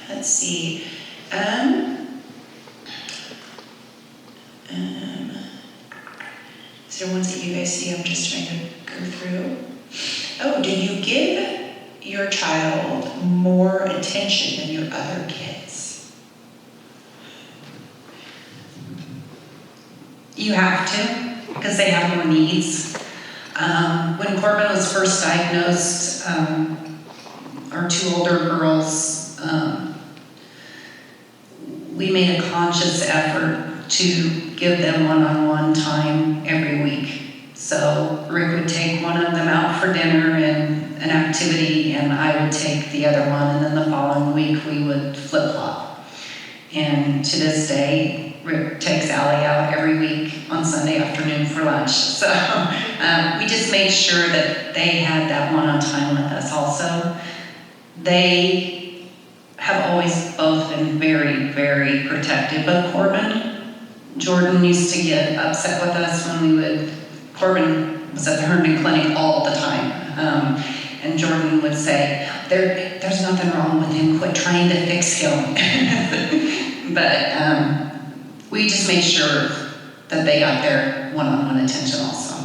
let's see. Is there ones that you guys see I'm just trying to go through? Oh, do you give your child more attention than your other kids? You have to, because they have more needs. When Corbin was first diagnosed, our two older girls, we conscious effort to give them one-on-one time every week. So Rick would take one of them out for dinner and an activity, and I would take the other one, and then the following week we would flip-flop. And to this day, Rick takes Allie out every week on Sunday afternoon for lunch. So we just made sure that they had that one-on time with us also. They have always both been very, very protective of Corbin. Jordan used to get upset with us when Corbin was at the Herndon Clinic all the time. And Jordan would say, there's nothing wrong with him, quit trying to fix him. But we just made sure that they got their one-on-one attention also.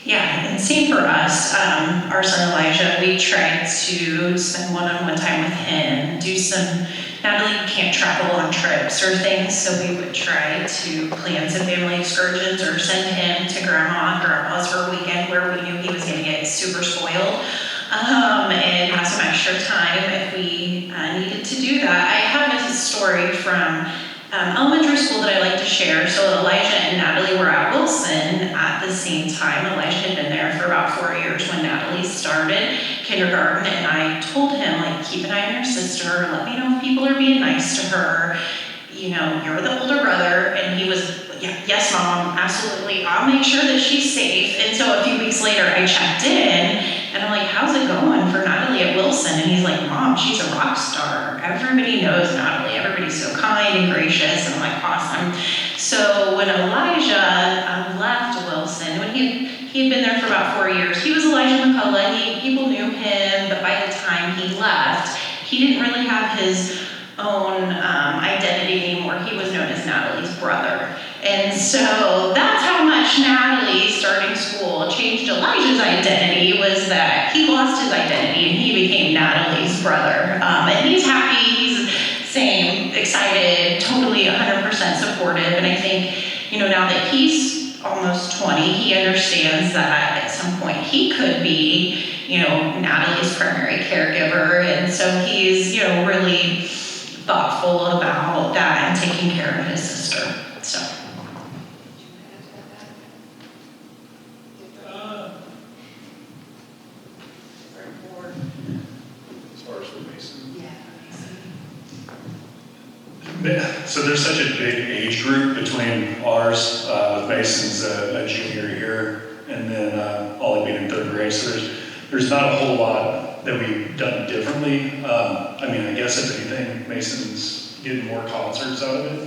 Yeah, and same for us. Our son Elijah, we tried to spend one-on-one time with him, do some, Natalie can't travel on trips or things, so we would try to plan some family excursions or send him to grandma and grandpa's for a weekend where we knew he was gonna get super spoiled. And have some extra time if we needed to do that. I have a story from elementary school that I like to share. So Elijah and Natalie were at Wilson at the same time. Elijah had been there for about 4 years when Natalie started kindergarten, and I told him, like, keep an eye on your sister, let me know if people are being nice to her. You know, you're the older brother. And he was, yeah, yes, Mom, absolutely. I'll make sure that she's safe. And so a few weeks later, I checked in, and I'm like, how's it going for Natalie at Wilson? And he's like, Mom, she's a rock star. Everybody knows Natalie. Everybody's so kind and gracious. And I'm like, awesome. So when Elijah left Wilson, when he had been there for about 4 years, he was Elijah McCullough. People knew him, but by the time he left, he didn't really have his own identity anymore. He was known as Natalie's brother. And so that's how much Natalie starting school changed Elijah's identity, was that he lost his identity and he became Natalie's brother. And he's happy, he's same, excited, totally 100% supportive. And I think, you know, now that he's almost 20, he understands that at some point he could be, you know, Natalie's primary caregiver. And so he's, you know, really thoughtful about that and taking care of his sister. So. As far as for Mason. So there's such a big age group between ours, with Mason's a junior here, and then Ollie being in 3rd grade. So there's not a whole lot that we've done differently. I mean, I guess if anything, Mason's getting more concerts out of it.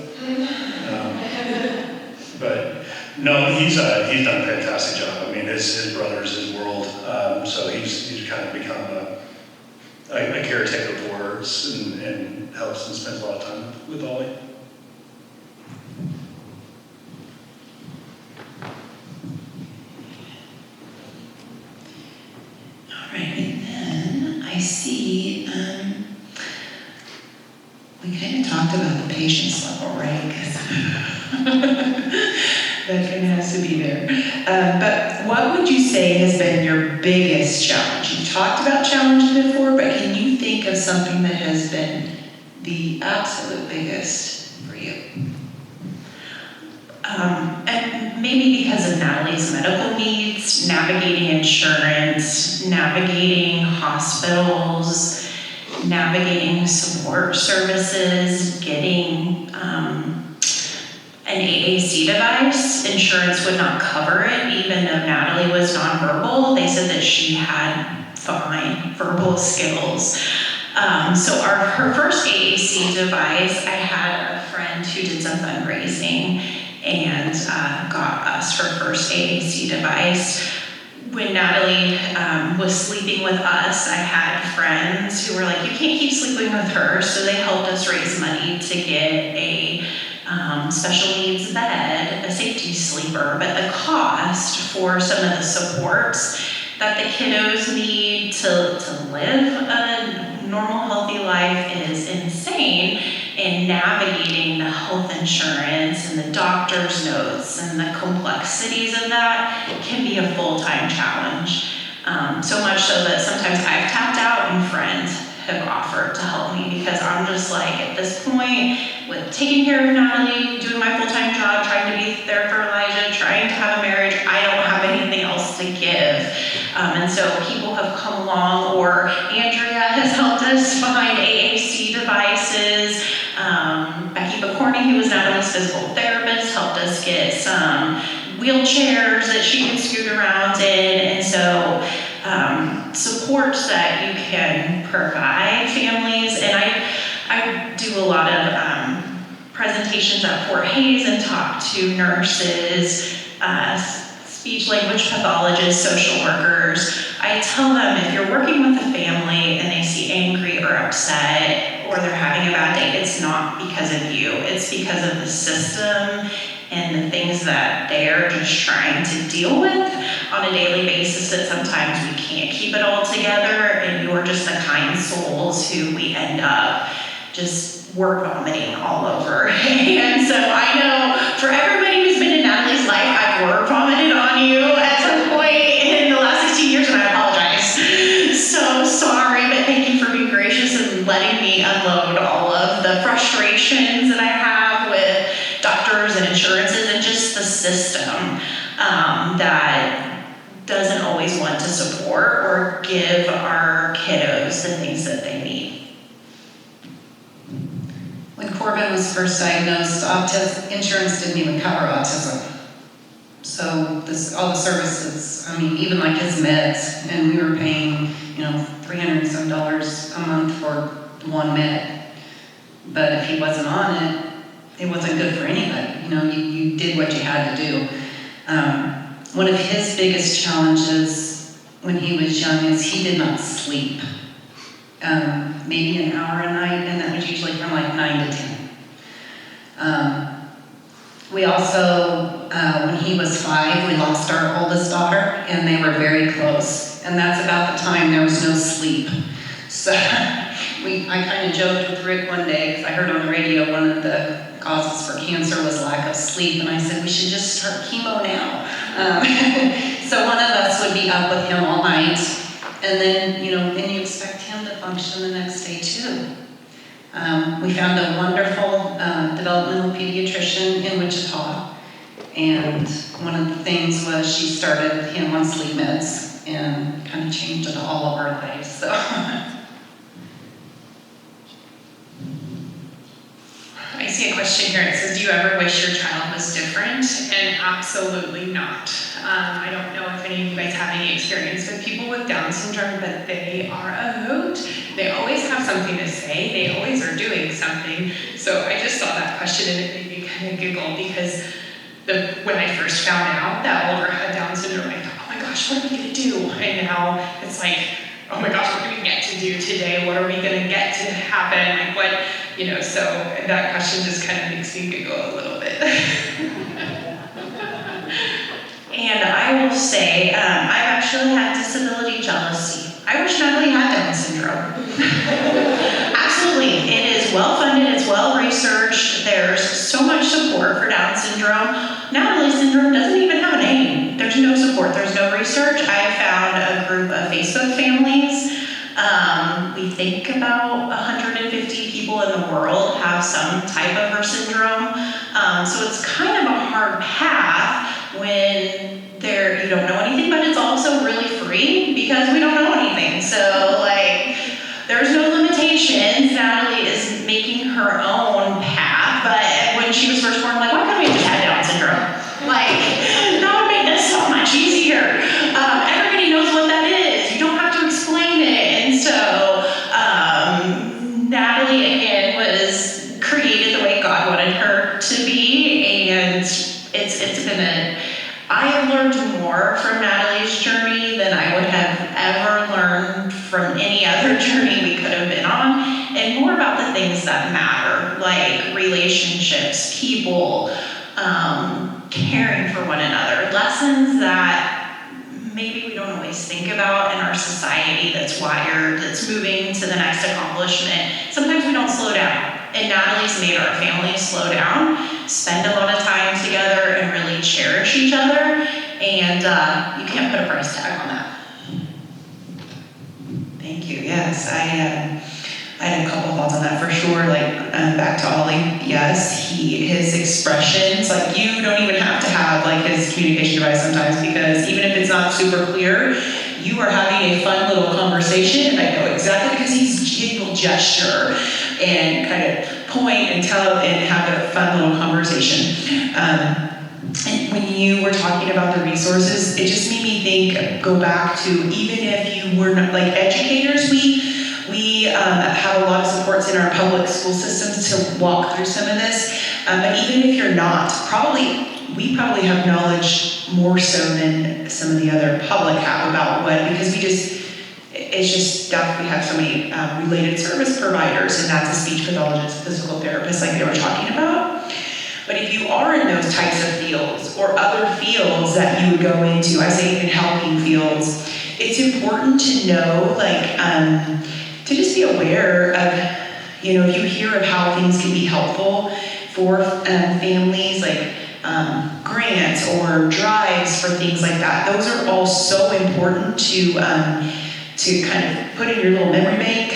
But no, he's done a fantastic job. I mean, his brother's his world. So he's kind of become a caretaker for us and helps and spends a lot of time with Ollie. All right, and then I see, we kind of talked about the patience level, right? 'Cause that kind of has to be there. But what would you say has been your biggest challenge? You talked about challenges before, but can you think of something that has been the absolute biggest for you? And maybe because of Natalie's medical needs, navigating insurance, navigating hospitals, navigating support services, getting an AAC device. Insurance would not cover it, even though Natalie was nonverbal. They said that she had fine verbal skills. So her first AAC device, I had a friend who did some fundraising and got us her first AAC device. When Natalie was sleeping with us, I had friends who were like, you can't keep sleeping with her. So they helped us raise money to get a special needs bed, a safety sleeper. But the cost for some of the supports that the kiddos need to live a normal, healthy life is insane. And navigating the health insurance and the doctor's notes and the complexities of that can be a full-time challenge. So much so that sometimes I've tapped out and friends have offered to help me because I'm just like, at this point, with taking care of Natalie, doing my full-time job, trying to be there for Elijah, trying to have a marriage, I don't have anything else to give. And so people have come along, or Andrea has helped us find AAC devices. Becky McCorney, who was Natalie's physical therapist, helped us get some wheelchairs that she can scoot around in. And so supports that you can provide families. And I do a lot of presentations at Fort Hays and talk to nurses, speech language pathologists, social workers. I tell them, if you're working with a family and they see angry or upset or they're having a bad day, it's not because of you. It's because of the system and the things that they're just trying to deal with on a daily basis, that sometimes we can't keep it all together, and you're just the kind souls who we end up just word vomiting all over. And so I know for everybody who's been in Natalie's life, I've word vomited on you at some point in the last 16 years, and I apologize. So sorry, but thank you for being gracious and letting me unload all of the frustrations that I have with doctors and insurances and just the system that doesn't always want to support or give our kiddos the things that they need. When Corbin was first diagnosed, insurance didn't even cover autism. So all the services, I mean, even like his meds, and we were paying, $300 and some a month for one med. But if he wasn't on it, it wasn't good for anybody. You did what you had to do. One of his biggest challenges when he was young is he did not sleep. Maybe an hour a night, and that was usually from like 9 to 10. We also, when he was 5, we lost our oldest daughter, and they were very close. And that's about the time there was no sleep. So I kind of joked with Rick one day, because I heard on the radio one of the causes for cancer was lack of sleep, and I said, we should just start chemo now. So one of us would be up with him all night, and then, then you expect him to function the next day too. We found a wonderful developmental pediatrician in Wichita, and one of the things was she started him on sleep meds and kind of changed it all of our lives. So. I see a question here. It says, do you ever wish your child was different? And absolutely not. I don't know if any of you guys have any experience with people with Down syndrome, but they are a hoot. They always have something to say. They always are doing something. So I just saw that question and it made me kind of giggle, because when I first found out that Oliver had Down syndrome, I thought, oh my gosh, what are we going to do? And now it's like, oh my gosh, what do we get to do today? What are we going to get to happen? Like what, so that question just kind of makes me giggle a little bit. And I will say, I've actually had disability jealousy. I wish Natalie had Down syndrome. Absolutely. It is well funded, it's well researched, there's so much support for Down syndrome. Natalie syndrome doesn't even have a name. There's no support, there's no research. I found a group of Facebook families. We think about 150 people in the world have some type of her syndrome. So it's kind of a hard path when you don't know anything, but it's also really free because we don't know anything. So there's no limitations. Natalie is making her own path, but when she was first born, I'm like, why couldn't we have just had Down syndrome? That would make this so much easier. Everybody knows what that is. You don't have to explain it. And so Natalie, again, was created the way God wanted her to be, and it's been I have learned more from Natalie's journey than I would have ever learned from any other journey we could have been on, and more about the things that matter, like relationships, people, caring for one another, lessons that maybe we don't always think about in our society that's wired, that's moving to the next accomplishment. Sometimes we don't slow down. And Natalie's made our family slow down, spend a lot of time together, and really cherish each other. And you can't put a price tag on that. Thank you. Yes, I had a couple thoughts on that for sure. Like back to Ollie, yes, his expressions, like you don't even have to have like his communication device sometimes, because even if it's not super clear, you are having a fun little conversation, and I know exactly because he will gesture and kind of point and tell and have a fun little conversation. And when you were talking about the resources, it just made me think, go back to, even if you were not, like educators, we have a lot of supports in our public school systems to walk through some of this. But even if you're not, we probably have knowledge more so than some of the other public have about what, because it's just stuff. We have so many related service providers, and that's a speech pathologist, physical therapist, like they were talking about. But if you are in those types of fields or other fields that you would go into, I say even helping fields, it's important to know, like, to just be aware of, you know, if you hear of how things can be helpful for families, like grants or drives for things like that. Those are all so important to kind of put in your little memory bank.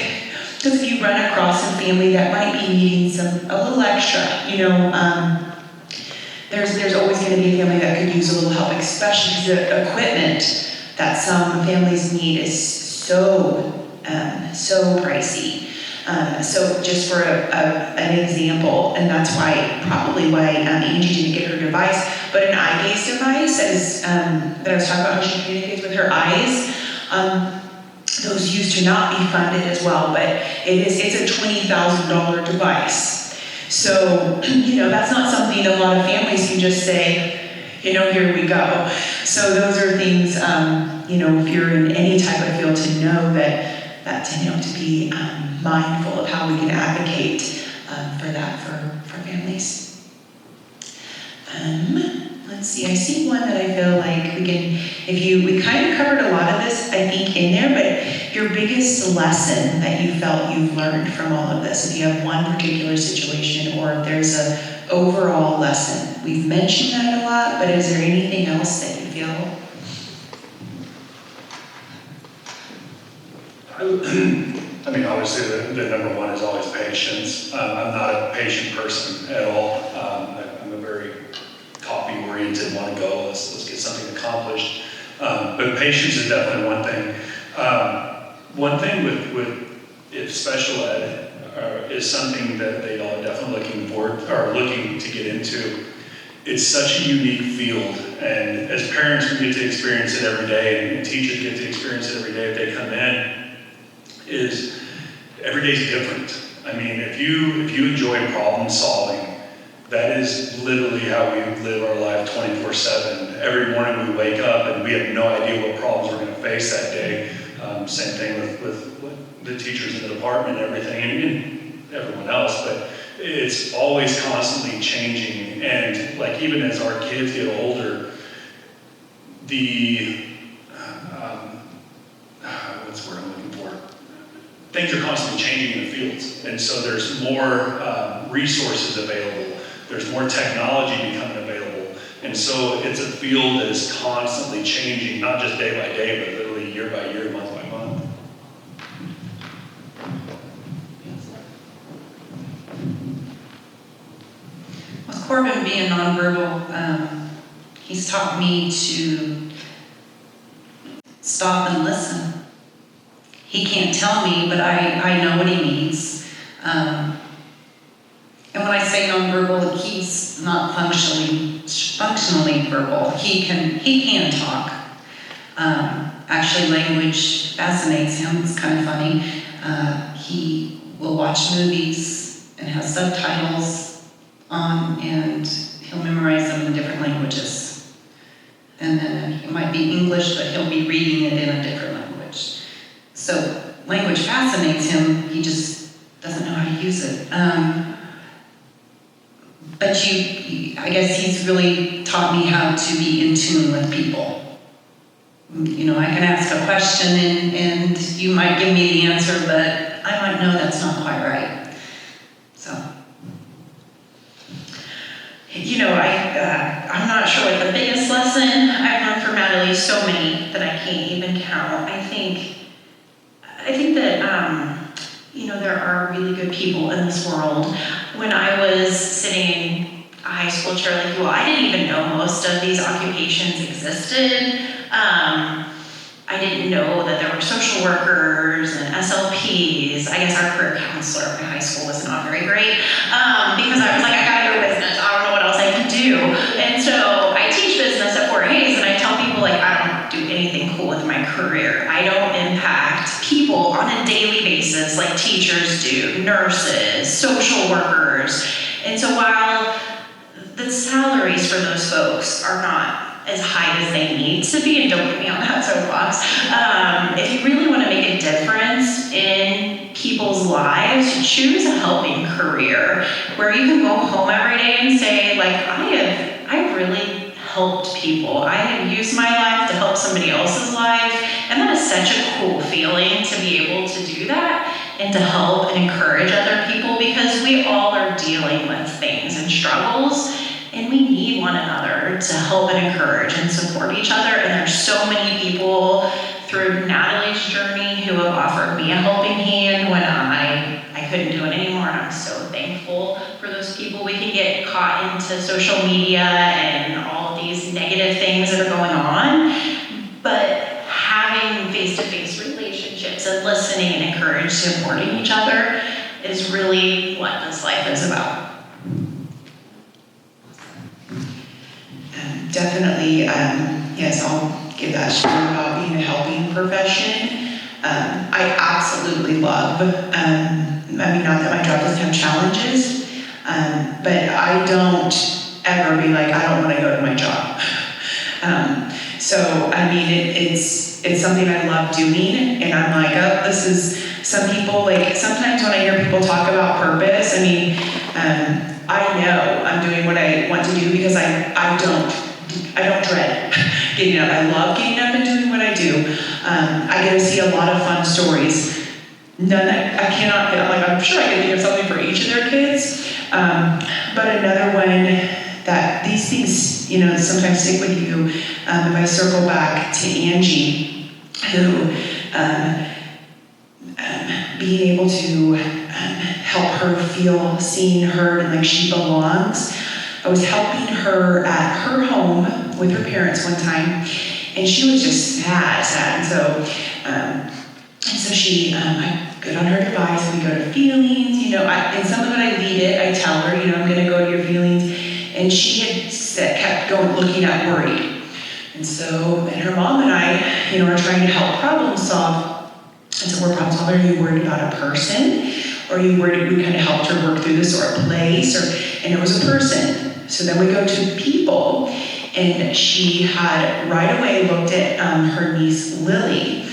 Because if you run across a family that might be needing a little extra, you know, there's always going to be a family that could use a little help, especially because the equipment that some families need is so pricey. So just for an example, and that's probably why Angie didn't get her device, but an eye gaze device that I was talking about how she communicates with her eyes. Those used to not be funded as well, but it's a $20,000 device. So, you know, that's not something a lot of families can just say, you know, here we go. So those are things, you know, if you're in any type of field, to know that you know, to be mindful of how we can advocate for that for families. Let's see, I see one that I feel like we kind of covered a lot of this, I think, in there, but your biggest lesson that you felt you've learned from all of this, if you have one particular situation, or if there's a overall lesson. We've mentioned that a lot, but is there anything else that you feel? I mean, obviously, the number one is always patience. I'm not a patient person at all. I'm a very copy-oriented, want to go, let's get something accomplished. But patience is definitely one thing. One thing with special ed is something that they all are definitely looking to get into. It's such a unique field, and as parents, we get to experience it every day, and teachers get to experience it every day if they come in. Is every day's different. I mean, if you enjoy problem solving, that is literally how we live our life 24/7. Every morning we wake up and we have no idea what problems we're going to face that day. Same thing with the teachers in the department and everything, and everyone else, but it's always constantly changing. And like, even as our kids get older, what's the word I'm looking for? Things are constantly changing in the fields, and so there's more resources available. There's more technology becoming available, and so it's a field that is constantly changing, not just day by day, but literally year by year, month by month. With Corbin being nonverbal, he's taught me to stop and listen. He can't tell me, but I know what he means. And when I say nonverbal, he's not functionally verbal. He can talk. Actually, language fascinates him. It's kind of funny. He will watch movies and have subtitles on, and he'll memorize them in different languages. And then it might be English, but he'll be reading it in a different language. So language fascinates him, he just doesn't know how to use it. But I guess he's really taught me how to be in tune with people. You know, I can ask a question and you might give me the answer, but I might know that's not quite right. So. You know, I'm not sure what the biggest lesson I've learned from Natalie, so many that I can't even count. I think that, you there are really good people in this world. When I was sitting in a high school chair like you all, I didn't even know most of these occupations existed. I didn't know that there were social workers and SLPs. I guess our career counselor in high school was not very great because I was like, I gotta go business. I don't know what else I can do. And so I teach business at Fort Hays, and I tell people, like, I don't do anything cool with my career. I don't impact people on a daily basis like teachers do, nurses, social workers. And so while the salaries for those folks are not as high as they need to be, and don't get me on that soapbox, if you really want to make a difference in people's lives, choose a helping career where you can go home every day and say, like, I've really helped people. I have used my life to help somebody else's life, and that is such a cool feeling to be able to do that and to help and encourage other people, because we all are dealing with things and struggles. And we need one another to help and encourage and support each other. And there's so many people through Natalie's journey who have offered me a helping hand when I couldn't do it anymore. And I'm so thankful for those people. We can get caught into social media and all these negative things that are going on. But having face-to-face relationships and listening and encouraging, supporting each other is really what this life is about. Definitely, yes, I'll give that share about being a helping profession. I absolutely love, not that my job doesn't have challenges, but I don't ever be like, I don't want to go to my job. It's something I love doing, and I'm like, oh, this is, some people, like, sometimes when I hear people talk about purpose, I know I'm doing what I want to do because I don't dread getting up. I love getting up and doing what I do. I get to see a lot of fun stories. None that I cannot get. I'm sure I can think of something for each of their kids. But another one that these things, sometimes stick with you. If I circle back to Angie, who being able to help her feel seen, heard, and like she belongs. I was helping her at her home with her parents one time, and she was just sad. And so she, I get on her device, we go to feelings, and some of it I lead it, I tell her, I'm gonna go to your feelings, and she had kept going, looking at worried. And her mom and I, are trying to help problem solve. And so we're problem solving. Are you worried about a person? Or are you worried? We kind of helped her work through this, or a place, and it was a person. So then we go to people, and she had right away looked at her niece, Lily.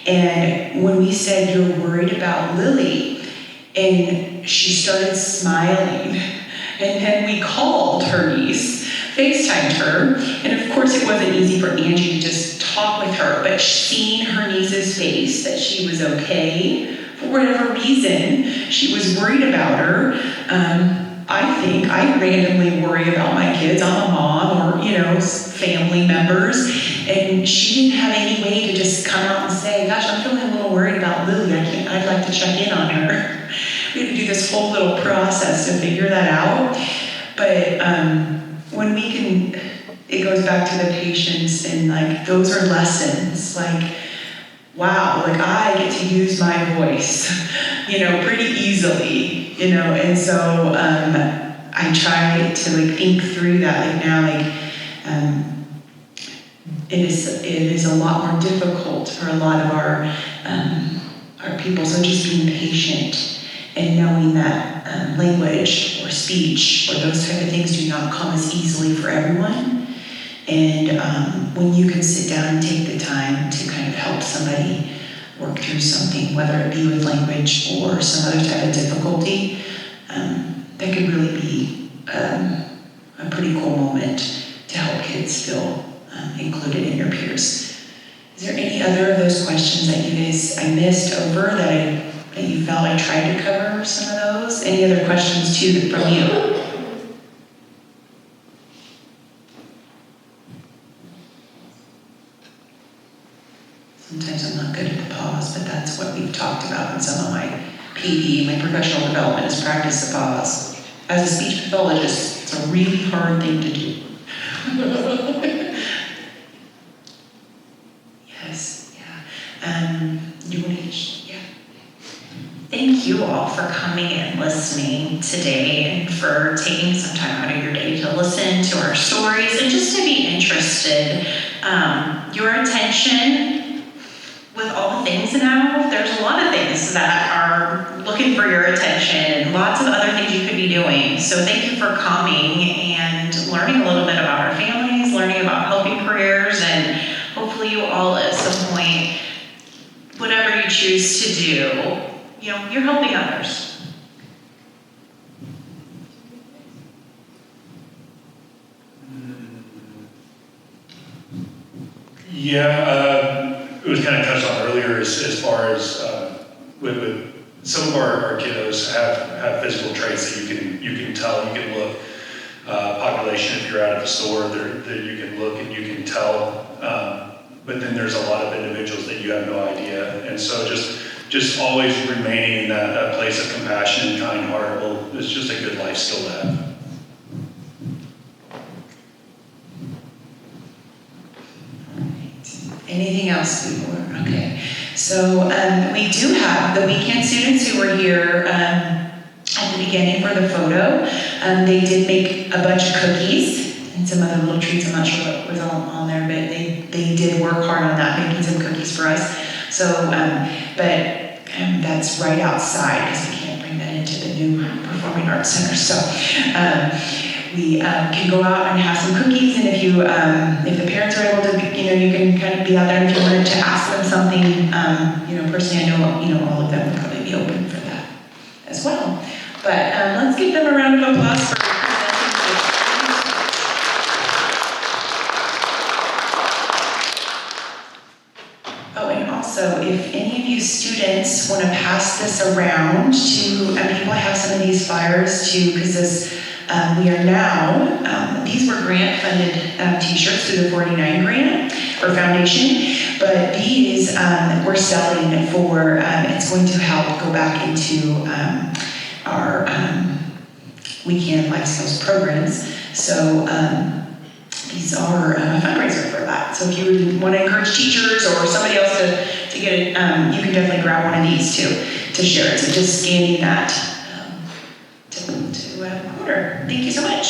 And when we said, you're worried about Lily, and she started smiling. And then we called her niece, FaceTimed her, and of course it wasn't easy for Angie to just talk with her, but seeing her niece's face, that she was okay, for whatever reason, she was worried about her. I think I randomly worry about my kids. I'm a mom, or, family members, and she didn't have any way to just come out and say, gosh, I'm feeling a little worried about Lily. I'd like to check in on her. We had to do this whole little process to figure that out. But when we can, it goes back to the patience, and like, those are lessons. Like, wow, like I get to use my voice, pretty easily, and so I try to like think through that. Like now, it is a lot more difficult for a lot of our people. So just being patient and knowing that language or speech or those type of things do not come as easily for everyone. And when you can sit down and take the time to kind of help somebody work through something, whether it be with language or some other type of difficulty, that could really be a pretty cool moment to help kids feel included in your peers. Is there any other of those questions that you guys I missed over that you felt I tried to cover some of those? Any other questions too from you? Sometimes I'm not good at the pause, but that's what we've talked about in some of my PPE, my professional development, is practice the pause. As a speech pathologist, it's a really hard thing to do. Yes, yeah. You want to, yeah. Thank you all for coming and listening today and for taking some time out of your day to listen to our stories and just to be interested. Your attention with all the things now, there's a lot of things that are looking for your attention, lots of other things you could be doing. So thank you for coming and learning a little bit about our families, learning about helping careers, and hopefully you all at some point, whatever you choose to do, you're helping others. Yeah, it was kind of touched on earlier as far as with some of our kiddos have physical traits that you can tell, you can look. Population, if you're out at the store, there you can look and you can tell. But then there's a lot of individuals that you have no idea, and so just always remaining in that place of compassion and kind heart is just a good life skill to have. Anything else before? Okay. So we do have the weekend students who were here at the beginning for the photo. They did make a bunch of cookies and some other little treats. I'm not sure what was on there, but they did work hard on that, making some cookies for us. So, but that's right outside because we can't bring that into the new Performing Arts Center. So we can go out and have some cookies, and if the parents are able to, you can kind of be out there. If you wanted to ask them something, personally, I know, all of them would probably be open for that as well. But let's give them a round of applause for presenting. Oh, and also, if any of you students want to pass this around to people, I have some of these flyers too, because this. We are now, these were grant-funded t-shirts through the 49 grant or foundation, but these we're selling for, it's going to help go back into our weekend life skills programs. So these are a fundraiser for that. So if you want to encourage teachers or somebody else to get it, you can definitely grab one of these too to share it. So just scanning that to order. Thank you so much.